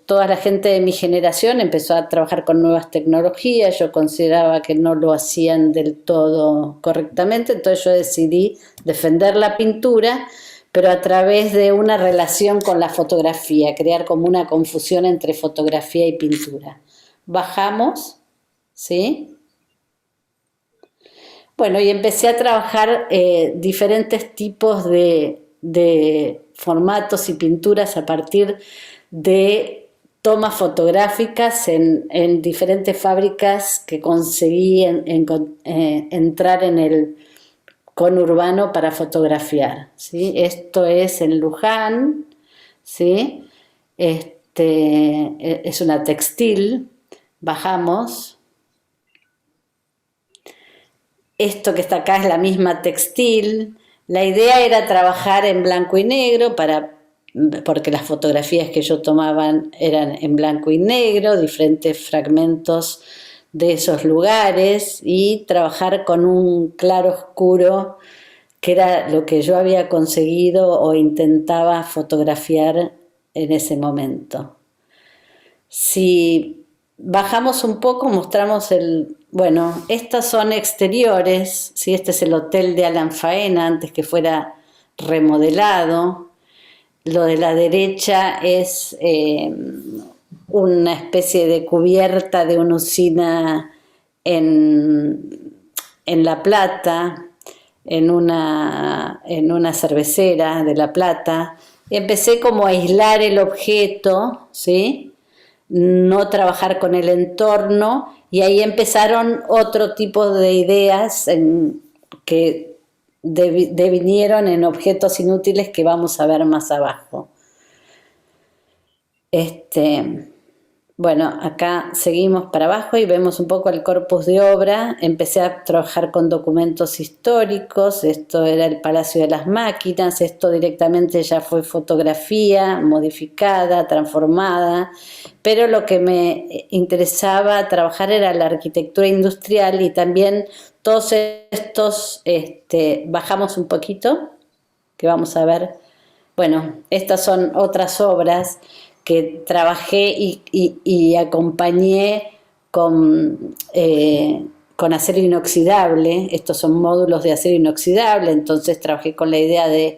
toda la gente de mi generación empezó a trabajar con nuevas tecnologías. Yo consideraba que no lo hacían del todo correctamente, entonces yo decidí defender la pintura, pero a través de una relación con la fotografía, crear como una confusión entre fotografía y pintura. Bajamos, ¿sí? Bueno, y empecé a trabajar diferentes tipos de formatos y pinturas a partir de tomas fotográficas en diferentes fábricas que conseguí entrar en el conurbano para fotografiar, ¿sí? Esto es en Luján, ¿sí? Es una textil. Bajamos. Esto que está acá es la misma textil. La idea era trabajar en blanco y negro porque las fotografías que yo tomaba eran en blanco y negro, diferentes fragmentos de esos lugares, y trabajar con un claro oscuro, que era lo que yo había conseguido o intentaba fotografiar en ese momento. Si bajamos un poco, mostramos bueno, estas son exteriores, ¿sí? Este es el hotel de Alan Faena antes que fuera remodelado. Lo de la derecha es una especie de cubierta de una usina en La Plata, en una cervecera de La Plata. Empecé como a aislar el objeto, ¿sí? No trabajar con el entorno, y ahí empezaron otro tipo de ideas que devinieron en objetos inútiles que vamos a ver más abajo. Bueno, acá seguimos para abajo y vemos un poco el corpus de obra. Empecé a trabajar con documentos históricos, esto era el Palacio de las Máquinas, esto directamente ya fue fotografía modificada, transformada, pero lo que me interesaba trabajar era la arquitectura industrial y también todos estos, bajamos un poquito, que vamos a ver. Bueno, estas son otras obras que trabajé y acompañé con acero inoxidable. Estos son módulos de acero inoxidable, entonces trabajé con la idea de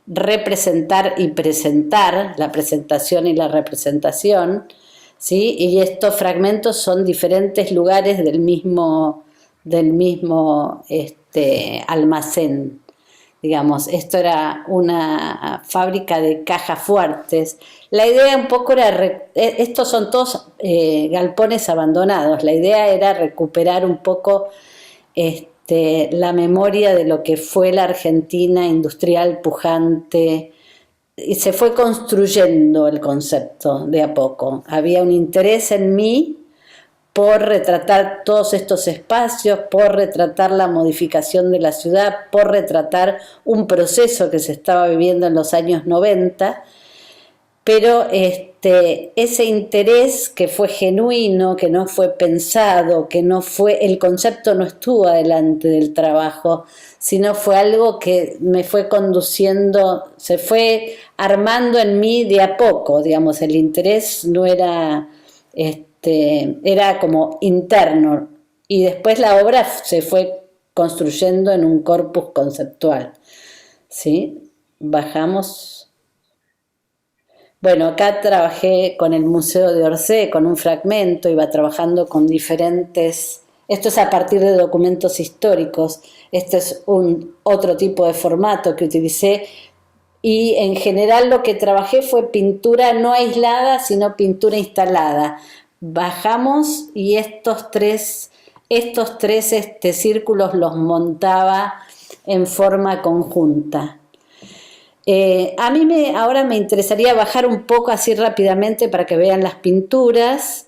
representar y presentar, la presentación y la representación, ¿sí? Y estos fragmentos son diferentes lugares del mismo almacén. Digamos, esto era una fábrica de cajas fuertes. La idea un poco era, estos son todos galpones abandonados, la idea era recuperar un poco la memoria de lo que fue la Argentina industrial pujante, y se fue construyendo el concepto de a poco. Había un interés en mí por retratar todos estos espacios, por retratar la modificación de la ciudad, por retratar un proceso que se estaba viviendo en los años 90, pero ese interés que fue genuino, que no fue pensado, que no fue, el concepto no estuvo adelante del trabajo, sino fue algo que me fue conduciendo, se fue armando en mí de a poco, digamos, el interés no era... era como interno y después la obra se fue construyendo en un corpus conceptual, ¿sí? Bajamos. Bueno, acá trabajé con el Museo de Orsay, con un fragmento, iba trabajando con diferentes... Esto es a partir de documentos históricos, este es otro tipo de formato que utilicé. Y en general lo que trabajé fue pintura no aislada, sino pintura instalada. Bajamos y estos tres círculos los montaba en forma conjunta. A mí ahora me interesaría bajar un poco así rápidamente para que vean las pinturas,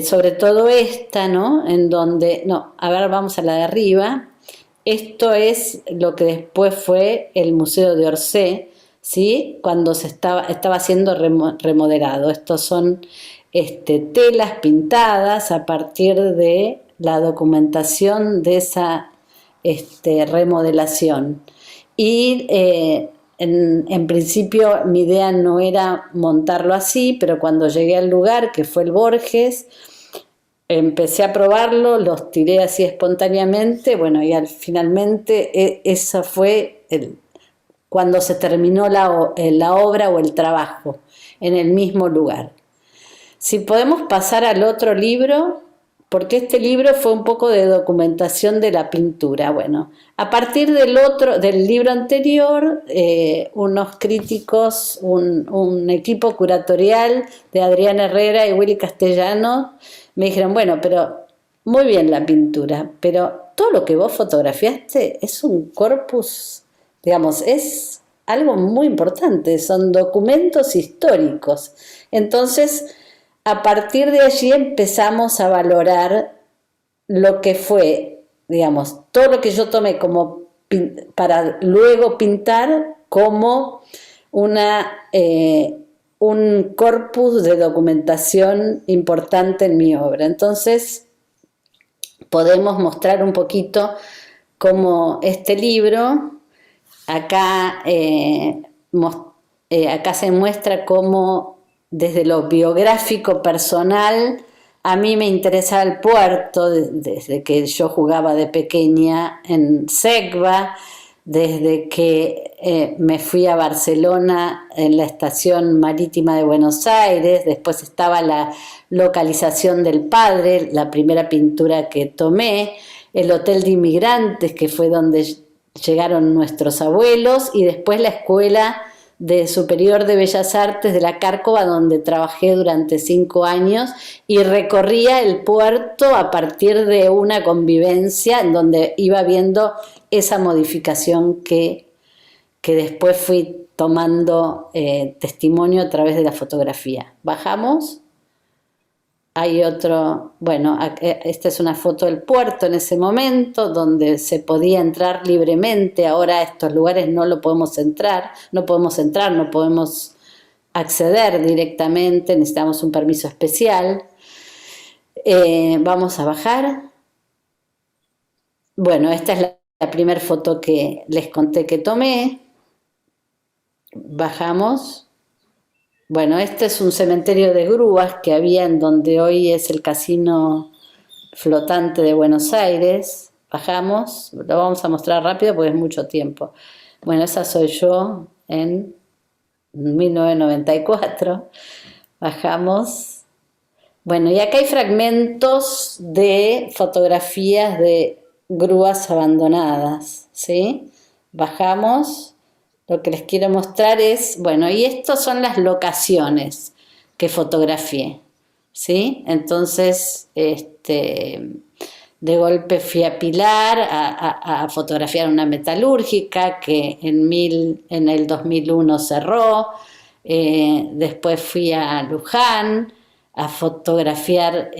sobre todo esta, ¿no? En donde, no, a ver, vamos a la de arriba. Esto es lo que después fue el Museo de Orsay, ¿sí? Cuando estaba siendo remodelado. Estos son telas pintadas a partir de la documentación de esa remodelación. Y en principio mi idea no era montarlo así, pero cuando llegué al lugar, que fue el Borges, empecé a probarlo, los tiré así espontáneamente, bueno, y finalmente eso fue cuando se terminó la obra o el trabajo, en el mismo lugar. Si podemos pasar al otro libro, porque este libro fue un poco de documentación de la pintura. Bueno, a partir del libro anterior, unos críticos, un equipo curatorial de Adrián Herrera y Willy Castellano, me dijeron, bueno, pero muy bien la pintura, pero todo lo que vos fotografiaste es un corpus, digamos, es algo muy importante, son documentos históricos. Entonces, a partir de allí empezamos a valorar lo que fue, digamos, todo lo que yo tomé como para luego pintar como un corpus de documentación importante en mi obra. Entonces, podemos mostrar un poquito cómo este libro, acá se muestra cómo desde lo biográfico personal, a mí me interesaba el puerto desde que yo jugaba de pequeña en Segva, desde que me fui a Barcelona en la estación marítima de Buenos Aires, después estaba la localización del Padre, la primera pintura que tomé, el Hotel de Inmigrantes, que fue donde llegaron nuestros abuelos, y después la Escuela Superior de Bellas Artes de la Cárcova, donde trabajé durante 5 años y recorría el puerto a partir de una convivencia en donde iba viendo esa modificación que después fui tomando testimonio a través de la fotografía. Bajamos. hay otro, bueno, esta es una foto del puerto en ese momento, donde se podía entrar libremente. Ahora a estos lugares no lo podemos entrar, no podemos acceder directamente, necesitamos un permiso especial. Vamos a bajar. Bueno, esta es la primera foto que les conté que tomé. Bajamos. Bueno, este es un cementerio de grúas que había en donde hoy es el casino flotante de Buenos Aires. Bajamos, lo vamos a mostrar rápido porque es mucho tiempo. Bueno, esa soy yo en 1994. Bajamos. Bueno, y acá hay fragmentos de fotografías de grúas abandonadas, ¿sí? Bajamos. Lo que les quiero mostrar es, bueno, y estas son las locaciones que fotografié, ¿sí? Entonces, de golpe fui a Pilar a fotografiar una metalúrgica que en el 2001 cerró. Después fui a Luján a fotografiar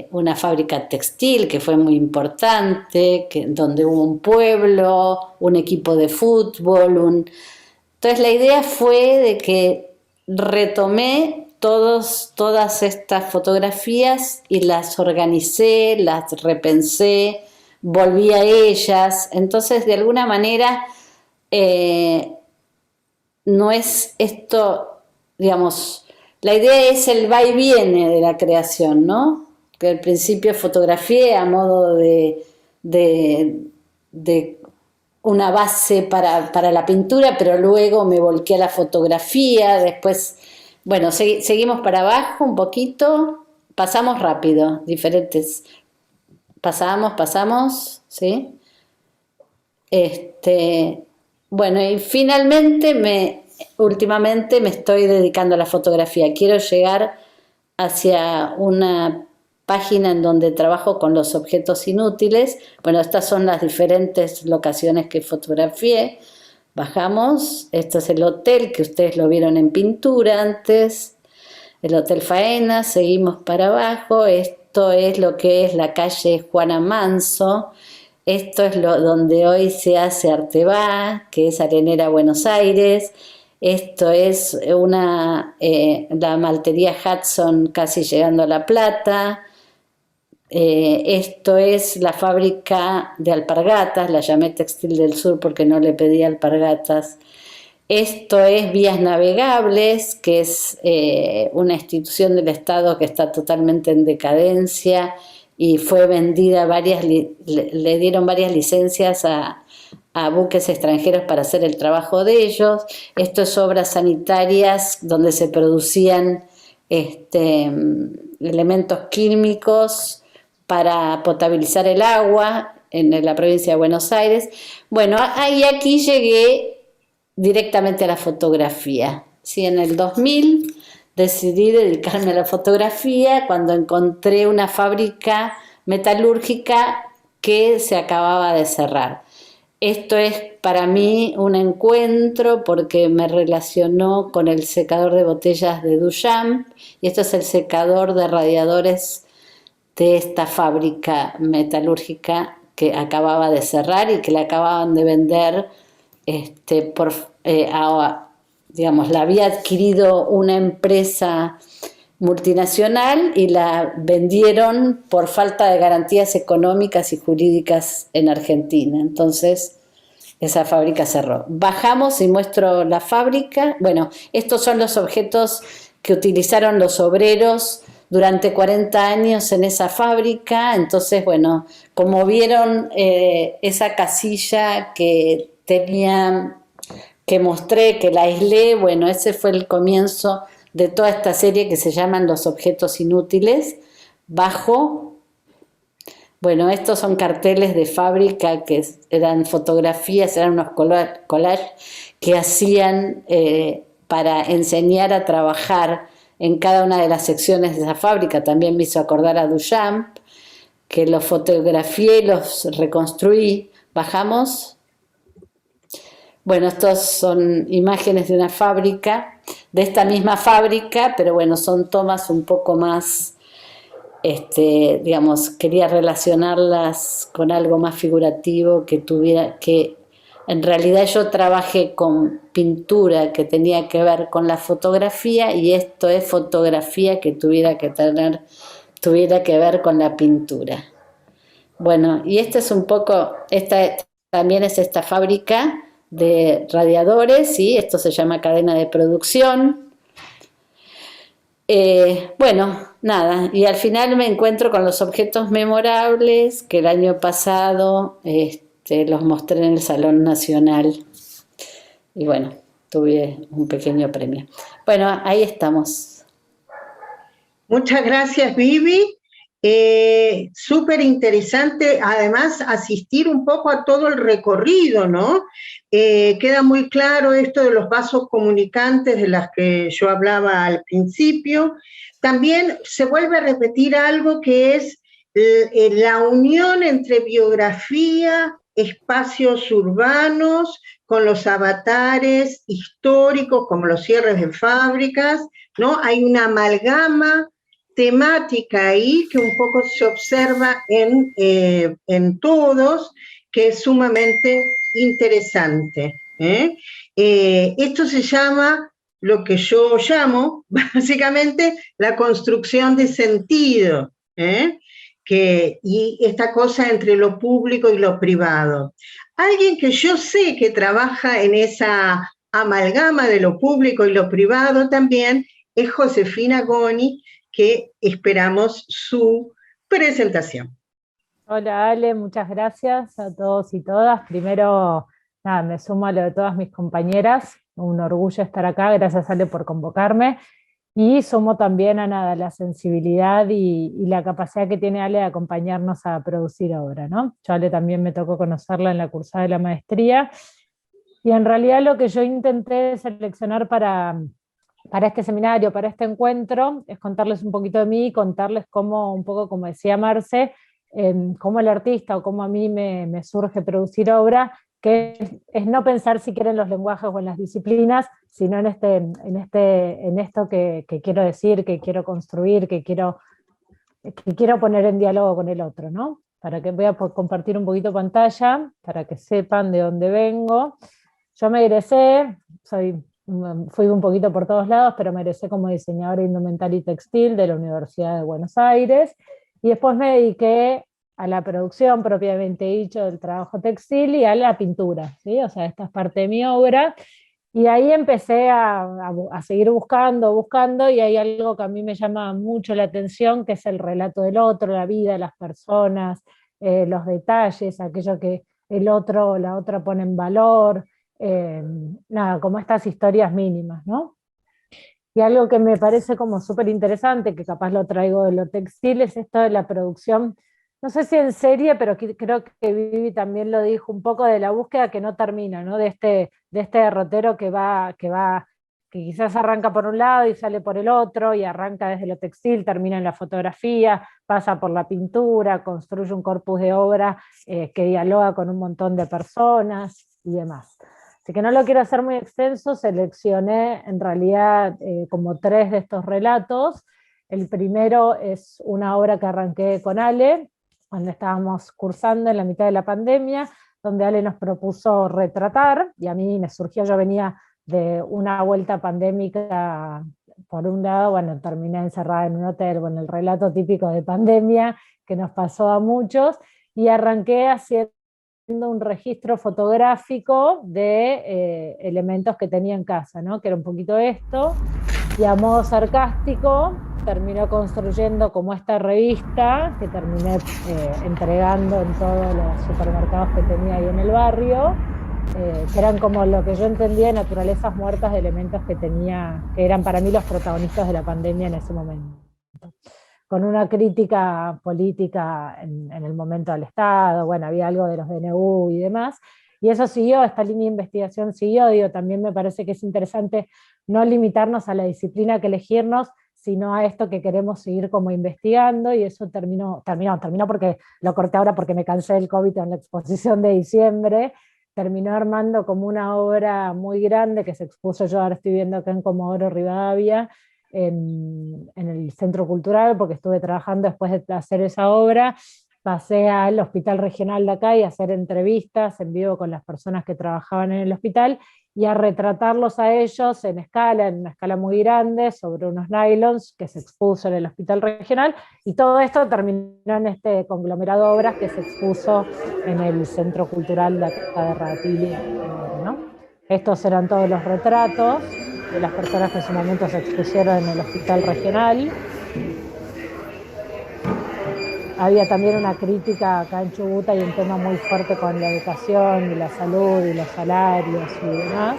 una fábrica textil que fue muy importante, donde hubo un pueblo, un equipo de fútbol, Entonces la idea fue de que retomé todas estas fotografías y las organicé, las repensé, volví a ellas. Entonces, de alguna manera, no es esto, digamos, la idea es el va y viene de la creación, ¿no? Que al principio fotografié a modo de una base para la pintura, pero luego me volqué a la fotografía. Después, bueno, seguimos para abajo un poquito, pasamos rápido, diferentes, pasamos, ¿sí? Bueno, y finalmente últimamente me estoy dedicando a la fotografía. Quiero llegar hacia una página en donde trabajo con los objetos inútiles. Bueno, estas son las diferentes locaciones que fotografié. Bajamos, este es el hotel que ustedes lo vieron en pintura antes, el Hotel Faena. Seguimos para abajo, esto es lo que es la calle Juana Manso. Esto es donde hoy se hace Artebá, que es Arenera Buenos Aires. Esto es la maltería Hudson casi llegando a La Plata. Esto es la fábrica de alpargatas, la llamé Textil del Sur porque no le pedí alpargatas. Esto es Vías Navegables, que es una institución del Estado que está totalmente en decadencia y fue vendida le dieron varias licencias a buques extranjeros para hacer el trabajo de ellos. Esto es Obras Sanitarias donde se producían elementos químicos para potabilizar el agua en la provincia de Buenos Aires. Bueno, aquí llegué directamente a la fotografía. Sí, en el 2000 decidí dedicarme a la fotografía cuando encontré una fábrica metalúrgica que se acababa de cerrar. Esto es para mí un encuentro porque me relacionó con el secador de botellas de Duchamp, y esto es el secador de radiadores de esta fábrica metalúrgica que acababa de cerrar y que la acababan de vender digamos, la había adquirido una empresa multinacional y la vendieron por falta de garantías económicas y jurídicas en Argentina. Entonces, esa fábrica cerró. Bajamos y muestro la fábrica. Bueno, estos son los objetos que utilizaron los obreros durante 40 años en esa fábrica. Entonces, bueno, como vieron esa casilla que tenía, que mostré, que la aislé, bueno, ese fue el comienzo de toda esta serie que se llaman Los Objetos Inútiles. Bajo, bueno, estos son carteles de fábrica que eran fotografías, eran unos collages que hacían para enseñar a trabajar en cada una de las secciones de esa fábrica. También me hizo acordar a Duchamp, que los fotografié y los reconstruí. Bajamos. Bueno, estos son imágenes de una fábrica, de esta misma fábrica, pero bueno, son tomas un poco más digamos, quería relacionarlas con algo más figurativo que en realidad yo trabajé con pintura que tenía que ver con la fotografía, y esto es fotografía que tuviera que ver con la pintura. Bueno, y esta es un poco, también es esta fábrica de radiadores, ¿sí? Esto se llama cadena de producción. Bueno, nada, y al final me encuentro con los objetos memorables que el año pasado los mostré en el Salón Nacional. Y bueno, tuve un pequeño premio. Bueno, ahí estamos. Muchas gracias, Vivi. Súper interesante, además, asistir un poco a todo el recorrido, ¿no? Queda muy claro esto de los vasos comunicantes de las que yo hablaba al principio. También se vuelve a repetir algo que es la unión entre biografía, espacios urbanos, con los avatares históricos, como los cierres de fábricas, ¿no? Hay una amalgama temática ahí que un poco se observa en todos, que es sumamente interesante. Esto se llama, lo que yo llamo, básicamente, la construcción de sentido, y esta cosa entre lo público y lo privado. Alguien que yo sé que trabaja en esa amalgama de lo público y lo privado también es Josefina Goni, que esperamos su presentación. Hola Ale, muchas gracias a todos y todas. Primero, nada, me sumo a lo de todas mis compañeras, un orgullo estar acá, gracias Ale por convocarme, y sumo también a nada la sensibilidad y la capacidad que tiene Ale de acompañarnos a producir obra, ¿no? Yo Ale también me tocó conocerla en la cursada de la maestría, y en realidad lo que yo intenté seleccionar para este seminario, para este encuentro, es contarles un poquito de mí, contarles cómo, un poco como decía Marce, cómo el artista o cómo a mí me surge producir obra, que es no pensar siquiera en los lenguajes o en las disciplinas, sino en esto que quiero decir, que quiero construir, que quiero poner en diálogo con el otro, ¿no? Para que voy a compartir un poquito pantalla, para que sepan de dónde vengo. Yo me egresé, fui un poquito por todos lados, pero me egresé como diseñadora de indumentaria y textil de la Universidad de Buenos Aires, y después me dediqué a la producción propiamente dicho del trabajo textil y a la pintura, ¿sí? O sea, esta es parte de mi obra, y ahí empecé a seguir buscando, y hay algo que a mí me llama mucho la atención, que es el relato del otro, la vida, las personas, los detalles, aquello que el otro o la otra pone en valor, nada, como estas historias mínimas, ¿no? Y algo que me parece como súper interesante, que capaz lo traigo de lo textil, es esto de la producción, no sé si en serie, pero creo que Vivi también lo dijo, un poco de la búsqueda que no termina, ¿no? De este derrotero que quizás arranca por un lado y sale por el otro, y arranca desde lo textil, termina en la fotografía, pasa por la pintura, construye un corpus de obra que dialoga con un montón de personas y demás. Así que no lo quiero hacer muy extenso, seleccioné en realidad como 3 de estos relatos. El primero es una obra que arranqué con Ale, cuando estábamos cursando en la mitad de la pandemia, donde Ale nos propuso retratar, y a mí me surgió, yo venía de una vuelta pandémica, por un lado, bueno, terminé encerrada en un hotel, bueno, el relato típico de pandemia que nos pasó a muchos, y arranqué haciendo un registro fotográfico de elementos que tenía en casa, ¿no? Que era un poquito esto, y a modo sarcástico terminó construyendo como esta revista que terminé entregando en todos los supermercados que tenía ahí en el barrio, que eran como lo que yo entendía de naturalezas muertas de elementos que tenía, que eran para mí los protagonistas de la pandemia en ese momento, con una crítica política en el momento del Estado, bueno, había algo de los DNU y demás, y eso siguió, esta línea de investigación siguió, digo, también me parece que es interesante no limitarnos a la disciplina que elegirnos, sino a esto que queremos seguir como investigando, y eso terminó porque lo corté ahora porque me cansé del COVID en la exposición de diciembre, terminó armando como una obra muy grande que se expuso, yo ahora estoy viendo acá en Comodoro Rivadavia, en el Centro Cultural, porque estuve trabajando después de hacer esa obra, pasé al Hospital Regional de acá y a hacer entrevistas en vivo con las personas que trabajaban en el hospital y a retratarlos a ellos en una escala muy grande, sobre unos nylons que se expuso en el Hospital Regional, y todo esto terminó en este conglomerado de obras que se expuso en el Centro Cultural de acá de Ratilli, ¿no? Estos eran todos los retratos de las personas que en su momento se expusieron en el Hospital Regional. Había también una crítica acá en Chubut, hay un tema muy fuerte con la educación y la salud y los salarios y demás.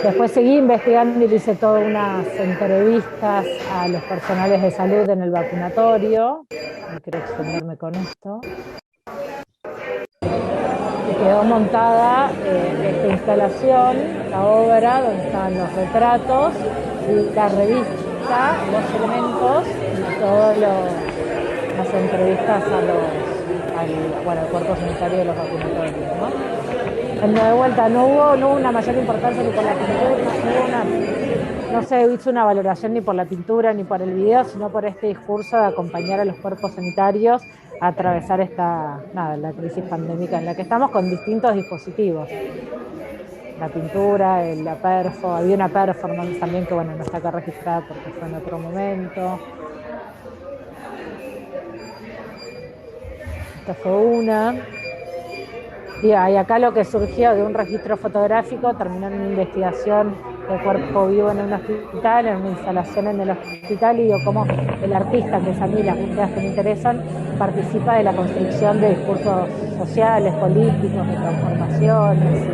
Después seguí investigando y hice todas unas entrevistas a los personales de salud en el vacunatorio. No quiero extenderme con esto. Y quedó montada esta instalación, esta obra, donde estaban los retratos y la revista, los elementos y todas las entrevistas al cuerpo sanitario de los vacunatorios, ¿no? De vuelta, no hubo una mayor importancia ni por la pintura, no se hizo una valoración ni por la pintura ni por el video, sino por este discurso de acompañar a los cuerpos sanitarios a atravesar la crisis pandémica en la que estamos con distintos dispositivos. La pintura, la perfo, había una performance también que no está acá registrada porque fue en otro momento. Esta fue una. Y acá lo que surgió de un registro fotográfico terminó en una investigación de cuerpo vivo en un hospital, en una instalación en el hospital, y cómo el artista, que es a mí las búsquedas que me interesan, participa de la construcción de discursos sociales, políticos, de transformaciones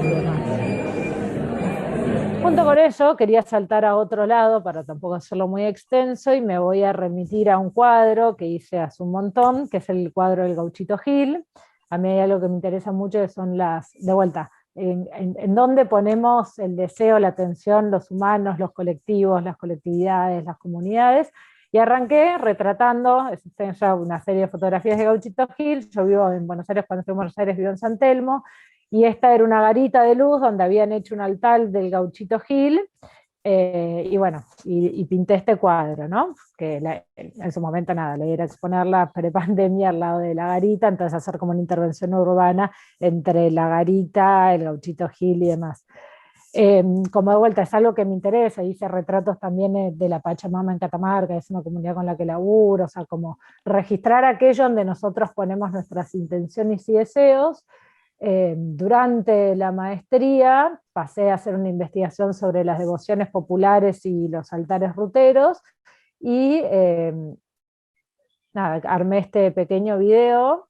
y demás. Junto con ello quería saltar a otro lado para tampoco hacerlo muy extenso, y me voy a remitir a un cuadro que hice hace un montón, que es el cuadro del Gauchito Gil. A mí hay algo que me interesa mucho, que son en dónde ponemos el deseo, la atención, los humanos, los colectivos, las colectividades, las comunidades. Y arranqué retratando, existen ya una serie de fotografías de Gauchito Gil. Yo vivo en Buenos Aires, cuando estoy en Buenos Aires vivo en San Telmo, y esta era una garita de luz donde habían hecho un altar del Gauchito Gil, y pinté este cuadro, ¿no? Que en su momento la idea era exponerla prepandemia al lado de la garita, entonces hacer como una intervención urbana entre la garita, el Gauchito Gil y demás. Como de vuelta es algo que me interesa, hice retratos también de la Pachamama en Catamarca, es una comunidad con la que laburo, o sea, como registrar aquello donde nosotros ponemos nuestras intenciones y deseos. Durante la maestría pasé a hacer una investigación sobre las devociones populares y los altares ruteros, y armé este pequeño video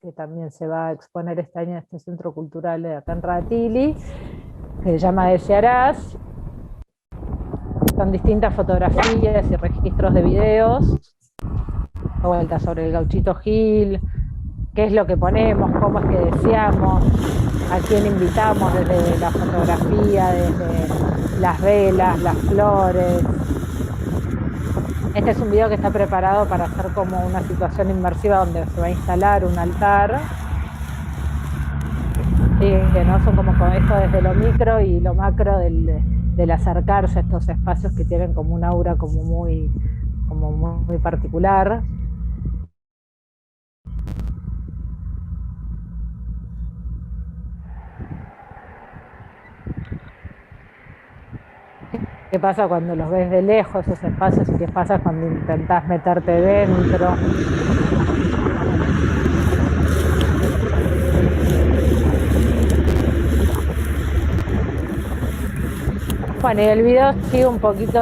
que también se va a exponer este año en este Centro Cultural de acá en Ratilli, que se llama Desearás. Son distintas fotografías y registros de videos, de vuelta sobre el Gauchito Gil, qué es lo que ponemos, cómo es que deseamos, a quién invitamos desde la fotografía, desde las velas, las flores. Este es un video que está preparado para hacer como una situación inmersiva donde se va a instalar un altar. Que no son como con esto desde lo micro y lo macro del acercarse a estos espacios que tienen como un aura como muy particular. ¿Qué pasa cuando los ves de lejos esos espacios, y qué pasa cuando intentás meterte dentro? Bueno, y el video sigue un poquito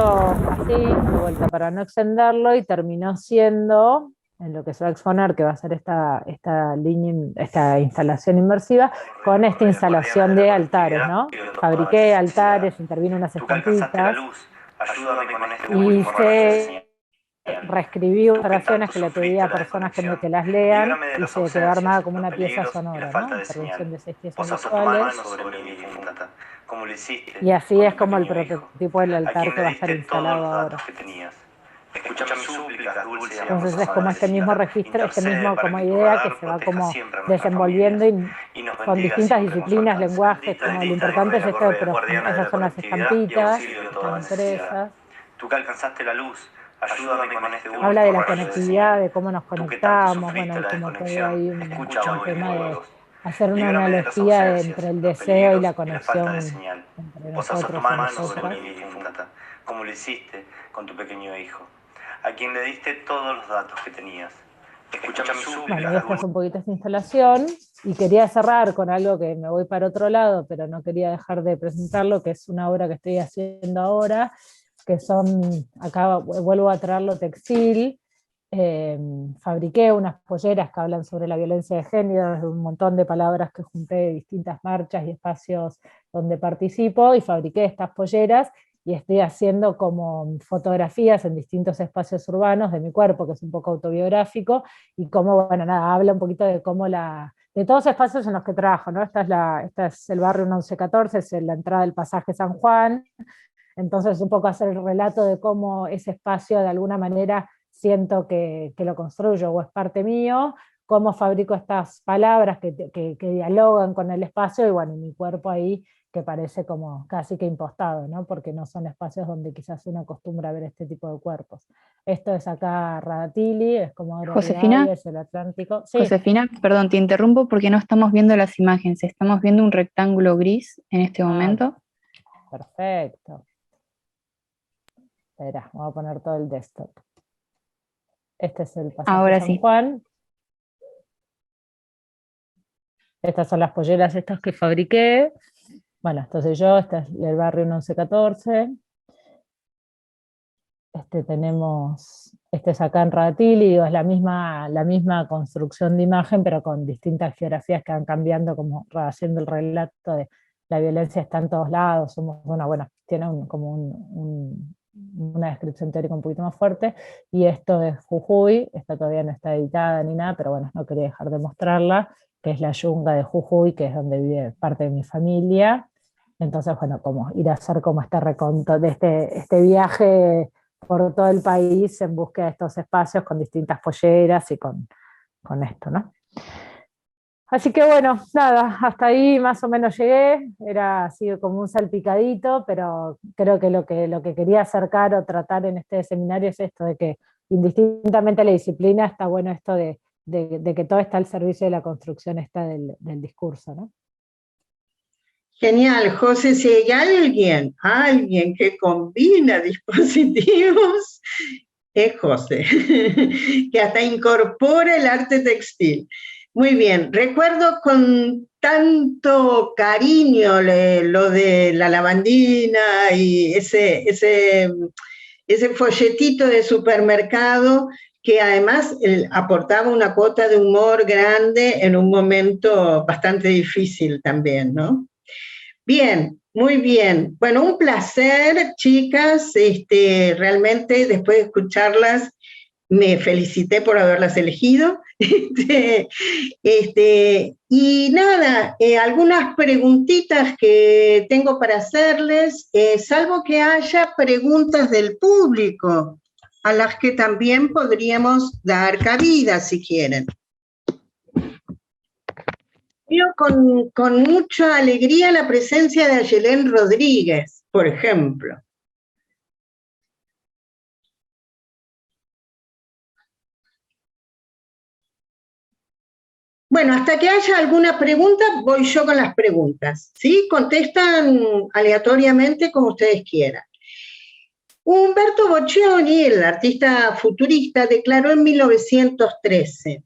así, de vuelta para no extenderlo, y terminó siendo, en lo que se va a exponer, que va a ser esta instalación inmersiva, con esta instalación de altares, ¿no? Fabriqué altares, intervino unas estampitas, y reescribí oraciones que le pedí a personas que las lean, y se quedó armada como una pieza sonora, ¿no? Intervención de 6 piezas visuales. Y así es como el prototipo del altar que va a estar instalado ahora. Escucha mis súplicas, dulce y Entonces amorosa es como este mismo madrecita, registro, este intercede mismo para como que tu idea que radar se va proteja como siempre a nuestras desenvolviendo familias y y nos con bendiga distintas siempre con su disciplinas, alcance. lenguajes, como la Bendita importante es la esto de guardiana de esas la son las conectividad y estampitas, auxilio de están toda necesidad. impresas, Tú que alcanzaste la luz, ayúdame con este habla de último la rayo de conectividad, señal. de cómo nos Tú que tanto conectamos, bueno, sufriste hay la como todo desconexión, ahí escucha un hoy mis tema de ruegos. hacer una Líbrame de las analogía ausencias, entre el los deseo y peligros la y la falta de conexión señal. entre Posa tu nosotros y mano sobre nosotras. mi difunta, como lo hiciste con tu pequeño hijo, a quien le diste todos los datos que tenías. Escucha mis Bueno, y súplicas, esta es un poquito esta instalación, y quería cerrar con algo que me voy para otro lado, pero no quería dejar de presentarlo, que es una obra que estoy haciendo ahora, que son, acá vuelvo a traerlo textil, fabriqué unas polleras que hablan sobre la violencia de género, de un montón de palabras que junté de distintas marchas y espacios donde participo, y fabriqué estas polleras, y estoy haciendo como fotografías en distintos espacios urbanos de mi cuerpo, que es un poco autobiográfico, y cómo, bueno, nada, habla un poquito de cómo de todos los espacios en los que trabajo, ¿no? Esta es el barrio 1114, es la entrada del pasaje San Juan, entonces un poco hacer el relato de cómo ese espacio de alguna manera siento que lo construyo o es parte mío, cómo fabrico estas palabras que dialogan con el espacio, y bueno, y mi cuerpo ahí que parece como casi que impostado, ¿no? Porque no son espacios donde quizás uno acostumbra a ver este tipo de cuerpos. Esto es acá Radatili, es como ahora Josefina, Rivadavia, es el Atlántico. Sí, Josefina, perdón, te interrumpo porque no estamos viendo las imágenes, estamos viendo un rectángulo gris en este momento. perfecto. Espera, vamos a poner todo el desktop. Este es el pasaje Ahora San sí. Juan. Estas son las polleras estas que fabriqué. Bueno, entonces yo, este es el barrio 1114. Este es acá en Radatili, digo, es la misma construcción de imagen, pero con distintas geografías que van cambiando, como haciendo el relato de la violencia está en todos lados, bueno, tiene una descripción teórica un poquito más fuerte, y esto es Jujuy, esta todavía no está editada ni nada, pero bueno, no quería dejar de mostrarla, que es la yunga de Jujuy, que es donde vive parte de mi familia. Entonces, bueno, como ir a hacer como este reconto de este viaje por todo el país en búsqueda de estos espacios con distintas polleras y con esto, ¿no? Así que bueno, nada, hasta ahí más o menos llegué, era así como un salpicadito, pero creo que lo que quería acercar o tratar en este seminario es esto, de que indistintamente de la disciplina está bueno esto de que todo está al servicio de la construcción esta del discurso, ¿no? Genial, José, si hay alguien que combina dispositivos, es José, que hasta incorpora el arte textil. Muy bien, recuerdo con tanto cariño lo de la lavandina y ese folletito de supermercado que además aportaba una cuota de humor grande en un momento bastante difícil también, ¿no? Bien, muy bien. Bueno, un placer, chicas. Realmente, después de escucharlas, me felicité por haberlas elegido. Y nada, algunas preguntitas que tengo para hacerles, salvo que haya preguntas del público, a las que también podríamos dar cabida, si quieren. Veo con mucha alegría la presencia de Ayelén Rodríguez, por ejemplo. Bueno, hasta que haya alguna pregunta, voy yo con las preguntas, ¿sí? Contestan aleatoriamente como ustedes quieran. Humberto Boccioni, el artista futurista, declaró en 1913: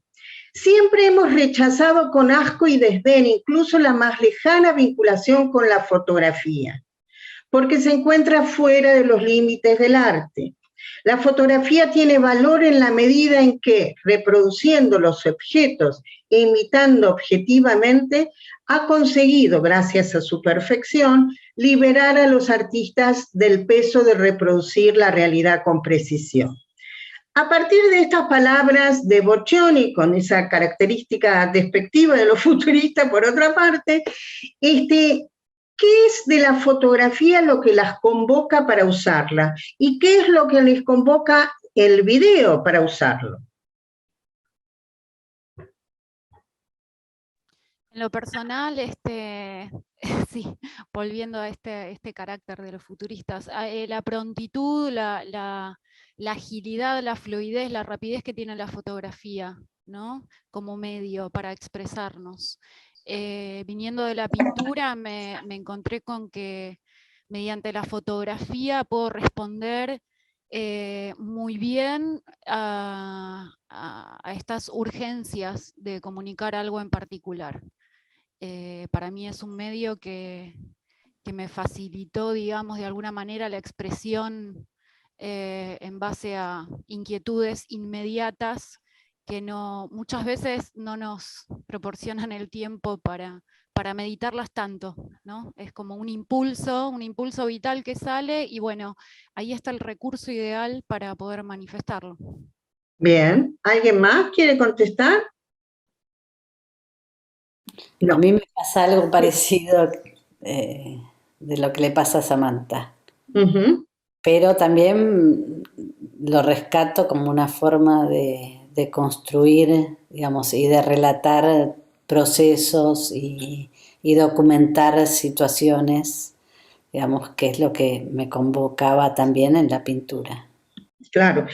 siempre hemos rechazado con asco y desdén incluso la más lejana vinculación con la fotografía, porque se encuentra fuera de los límites del arte. La fotografía tiene valor en la medida en que, reproduciendo los objetos e imitando objetivamente, ha conseguido, gracias a su perfección, liberar a los artistas del peso de reproducir la realidad con precisión. A partir de estas palabras de Boccioni, con esa característica despectiva de lo futurista por otra parte, ¿qué es de la fotografía lo que las convoca para usarla? ¿Y qué es lo que les convoca el video para usarlo. En lo personal, sí, volviendo a este carácter de los futuristas, la prontitud, la agilidad, la fluidez, la rapidez que tiene la fotografía, ¿no? Como medio para expresarnos. Viniendo de la pintura me encontré con que mediante la fotografía puedo responder muy bien a estas urgencias de comunicar algo en particular. Para mí es un medio que me facilitó, digamos, de alguna manera la expresión en base a inquietudes inmediatas que muchas veces no nos proporcionan el tiempo para meditarlas tanto, ¿no? Es como un impulso vital que sale y bueno, ahí está el recurso ideal para poder manifestarlo. Bien, ¿alguien más quiere contestar? No. A mí me pasa algo parecido de lo que le pasa a Samantha. Pero también lo rescato como una forma de construir, digamos, y de relatar procesos y documentar situaciones, digamos, que es lo que me convocaba también en la pintura. Claro,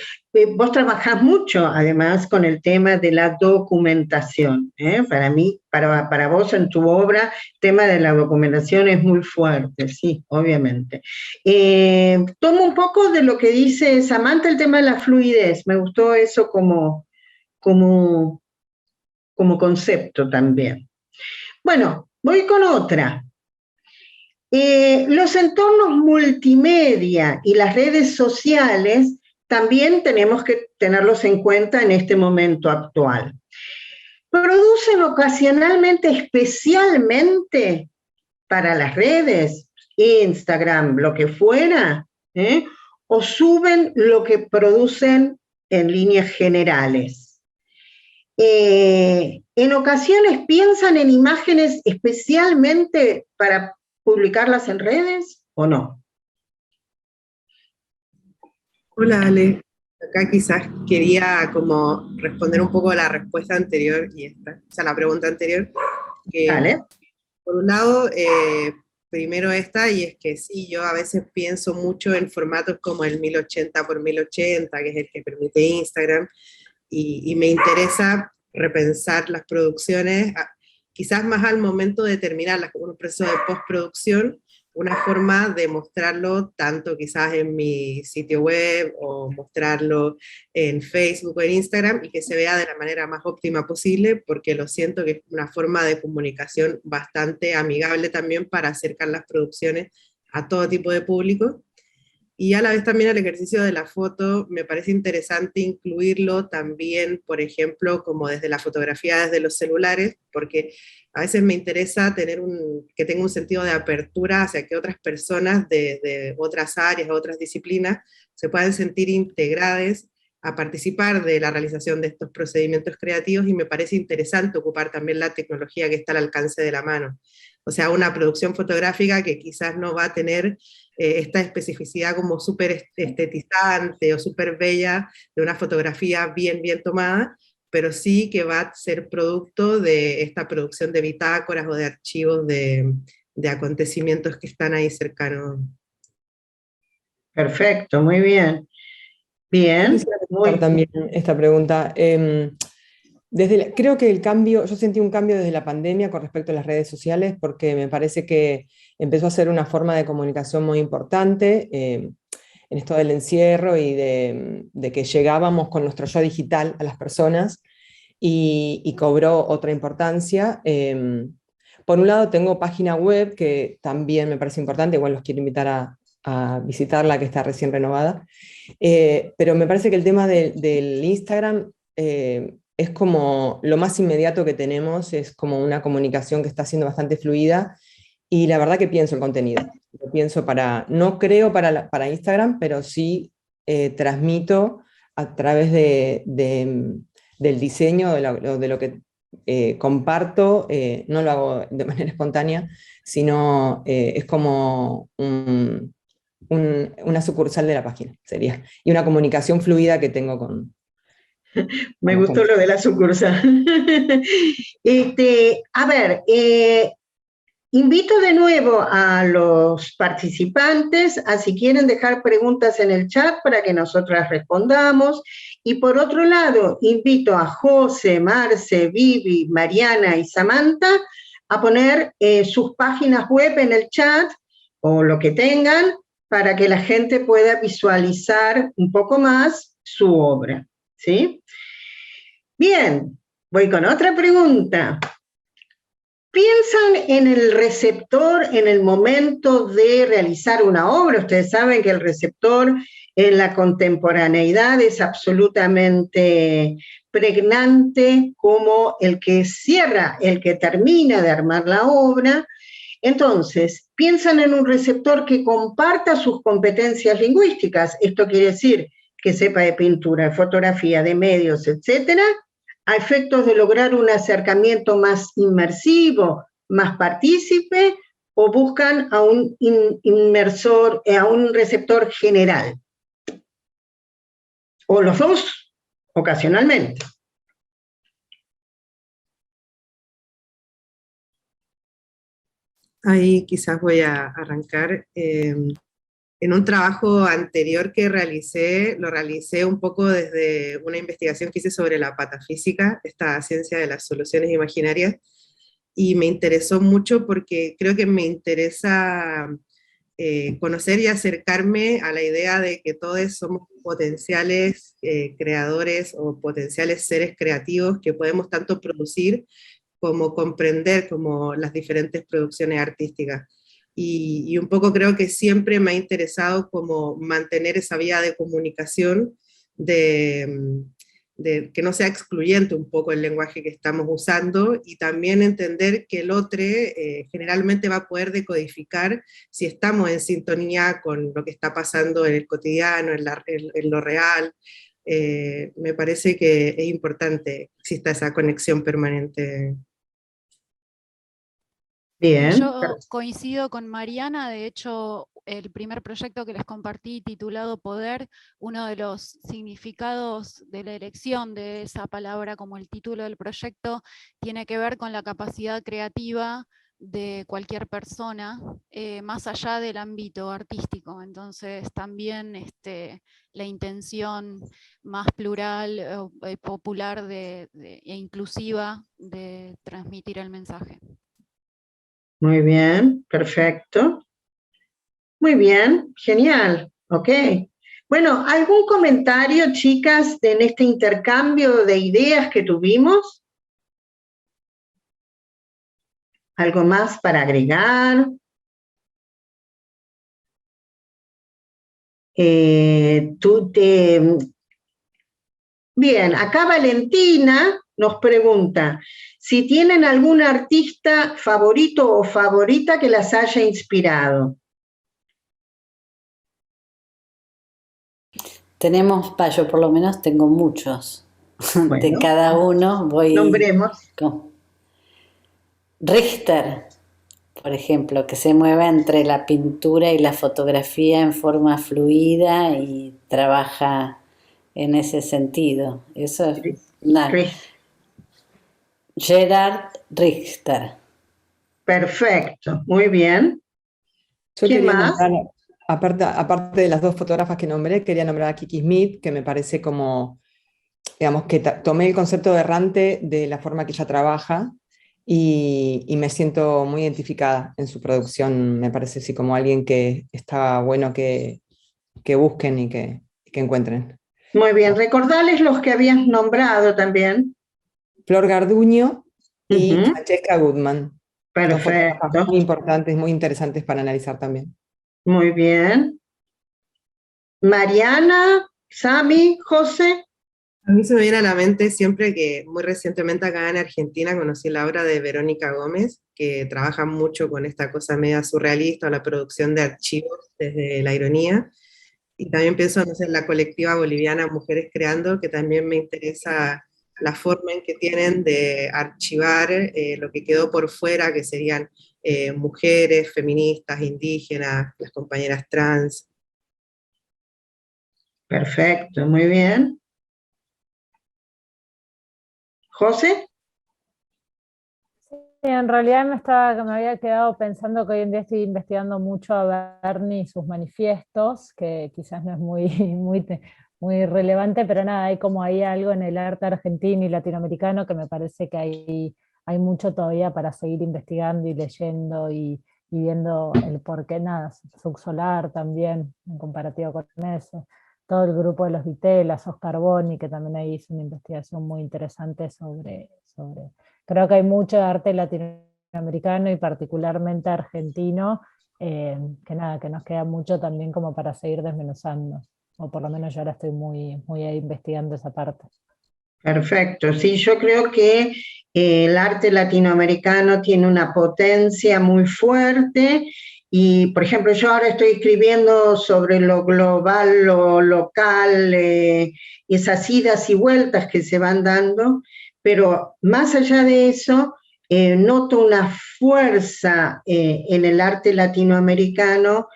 vos trabajás mucho además con el tema de la documentación, ¿eh? Para mí, para vos en tu obra, el tema de la documentación es muy fuerte, sí, obviamente. Tomo un poco de lo que dice Samantha, el tema de la fluidez, me gustó eso como concepto también. Bueno, voy con otra. Los entornos multimedia y las redes sociales también tenemos que tenerlos en cuenta en este momento actual. Producen ocasionalmente, especialmente para las redes, Instagram, lo que fuera, o suben lo que producen en líneas generales. En ocasiones piensan en imágenes especialmente para publicarlas en redes, ¿o no? Hola Ale, acá quizás quería como responder un poco a la respuesta anterior y esta, o sea, la pregunta anterior, que Dale. Por un lado, primero esta, y es que sí, yo a veces pienso mucho en formatos como el 1080 por 1080, que es el que permite Instagram, y me interesa repensar las producciones, quizás más al momento de terminarlas, como un proceso de postproducción, una forma de mostrarlo tanto quizás en mi sitio web o mostrarlo en Facebook o en Instagram y que se vea de la manera más óptima posible, porque lo siento que es una forma de comunicación bastante amigable también para acercar las producciones a todo tipo de público. Y a la vez también el ejercicio de la foto me parece interesante incluirlo también, por ejemplo, como desde la fotografía, desde los celulares, porque a veces me interesa que tenga un sentido de apertura hacia que otras personas de otras áreas, otras disciplinas, se puedan sentir integradas a participar de la realización de estos procedimientos creativos, y me parece interesante ocupar también la tecnología que está al alcance de la mano. O sea, una producción fotográfica que quizás no va a tener esta especificidad como súper estetizante o súper bella de una fotografía bien tomada, pero sí que va a ser producto de esta producción de bitácoras o de archivos de acontecimientos que están ahí cercanos. Perfecto, muy bien. Bien. Quisiera contestar también esta pregunta. Creo que yo sentí un cambio desde la pandemia con respecto a las redes sociales, porque me parece que empezó a ser una forma de comunicación muy importante en esto del encierro y de que llegábamos con nuestro yo digital a las personas, y cobró otra importancia. Por un lado tengo página web que también me parece importante, igual los quiero invitar a visitarla, que está recién renovada, pero me parece que el tema del Instagram es como lo más inmediato que tenemos, es como una comunicación que está siendo bastante fluida, y la verdad que pienso en contenido. Lo pienso no creo para Instagram, pero sí transmito a través del diseño, de lo que comparto. No lo hago de manera espontánea, sino es como una sucursal de la página, sería. Y una comunicación fluida que tengo con... Me gustó lo de la sucursal. A ver, invito de nuevo a los participantes a si quieren dejar preguntas en el chat para que nosotras respondamos. Y por otro lado, invito a José, Marce, Vivi, Mariana y Samantha a poner sus páginas web en el chat o lo que tengan para que la gente pueda visualizar un poco más su obra, ¿sí? Bien, voy con otra pregunta. ¿Piensan en el receptor en el momento de realizar una obra? Ustedes saben que el receptor en la contemporaneidad es absolutamente pregnante como el que cierra, el que termina de armar la obra. Entonces, piensan en un receptor que comparta sus competencias lingüísticas. Esto quiere decir que sepa de pintura, de fotografía, de medios, etcétera, a efectos de lograr un acercamiento más inmersivo, más partícipe, o buscan a un inmersor, a un receptor general. O los dos, ocasionalmente. Ahí quizás voy a arrancar. En un trabajo anterior que realicé, lo realicé un poco desde una investigación que hice sobre la patafísica, esta ciencia de las soluciones imaginarias, y me interesó mucho porque creo que me interesa conocer y acercarme a la idea de que todos somos potenciales creadores o potenciales seres creativos que podemos tanto producir como comprender como las diferentes producciones artísticas. Y un poco creo que siempre me ha interesado como mantener esa vía de comunicación, de que no sea excluyente un poco el lenguaje que estamos usando, y también entender que el otro generalmente va a poder decodificar si estamos en sintonía con lo que está pasando en el cotidiano, en lo real. Me parece que es importante que exista esa conexión permanente. Bien. Yo coincido con Mariana. De hecho, el primer proyecto que les compartí, titulado Poder, uno de los significados de la elección de esa palabra como el título del proyecto tiene que ver con la capacidad creativa de cualquier persona, más allá del ámbito artístico. Entonces también la intención más plural, popular e inclusiva de transmitir el mensaje. Muy bien, perfecto. Muy bien, genial, ok. Bueno, ¿algún comentario, chicas, en este intercambio de ideas que tuvimos? ¿Algo más para agregar? Bien, acá Valentina nos pregunta si tienen algún artista favorito o favorita que las haya inspirado. Tenemos, yo por lo menos tengo muchos. Bueno, de cada uno voy... Nombremos. Richter, por ejemplo, que se mueve entre la pintura y la fotografía en forma fluida y trabaja en ese sentido. Eso es Gerhard Richter. Perfecto, muy bien. Yo ¿Quién quería más? nombrar, aparte de las dos fotógrafas que nombré, quería nombrar a Kiki Smith, que me parece como, digamos, que tomé el concepto de errante de la forma que ella trabaja y me siento muy identificada en su producción. Me parece así como alguien que está bueno que busquen y que encuentren. Muy bien, recordarles los que habías nombrado también. Flor Garduño y Francesca Goodman. Perfecto. Dos muy importantes, muy interesantes para analizar también. Muy bien. Mariana, Sami, José. A mí se me viene a la mente siempre que muy recientemente acá en Argentina conocí la obra de Verónica Gómez, que trabaja mucho con esta cosa media surrealista, la producción de archivos desde la ironía. Y también pienso, no sé, en la colectiva boliviana Mujeres Creando, que también me interesa la forma en que tienen de archivar lo que quedó por fuera, que serían mujeres, feministas, indígenas, las compañeras trans, Perfecto, muy bien. ¿José? Sí, en realidad me había quedado pensando que hoy en día estoy investigando mucho a Bernie y sus manifiestos, que quizás no es muy, muy relevante, pero nada, hay como ahí algo en el arte argentino y latinoamericano que me parece que hay mucho todavía para seguir investigando y leyendo y viendo el por qué, nada, Subsolar también, en comparativa con eso, todo el grupo de los Vitelas, Oscar Boni, que también ahí hizo una investigación muy interesante sobre creo que hay mucho de arte latinoamericano y particularmente argentino, que nada, que nos queda mucho también como para seguir desmenuzando, o por lo menos yo ahora estoy muy, muy ahí investigando esa parte. Perfecto, sí, yo creo que el arte latinoamericano tiene una potencia muy fuerte y, por ejemplo, yo ahora estoy escribiendo sobre lo global, lo local, esas idas y vueltas que se van dando, pero más allá de eso, noto una fuerza en el arte latinoamericano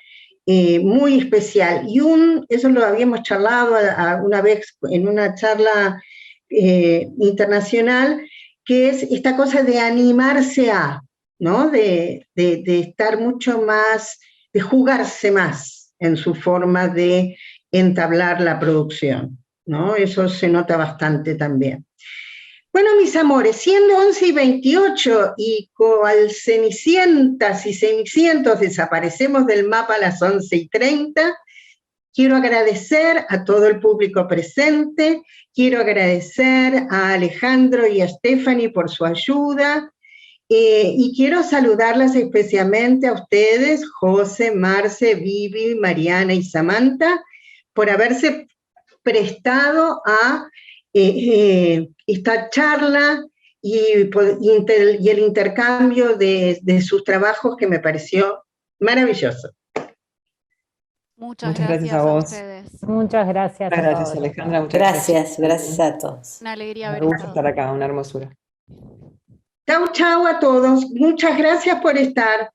muy especial. Y eso lo habíamos charlado una vez en una charla internacional, que es esta cosa de animarse a, ¿no? De estar mucho más, de jugarse más en su forma de entablar la producción, ¿no? Eso se nota bastante también. Bueno, mis amores, siendo 11:28 y cual cenicientas y cenicientos desaparecemos del mapa a las 11:30, quiero agradecer a todo el público presente, quiero agradecer a Alejandro y a Stephanie por su ayuda, y quiero saludarlas especialmente a ustedes, José, Marce, Vivi, Mariana y Samantha, por haberse prestado a esta charla y el intercambio de sus trabajos, que me pareció maravilloso. Muchas gracias a a vos. ustedes. Muchas gracias. Muchas gracias, Alejandra. Muchas Gracias a todos. Una alegría Un haber orgullo estado. estar acá, una hermosura. Chau, chau a todos. Muchas gracias por estar.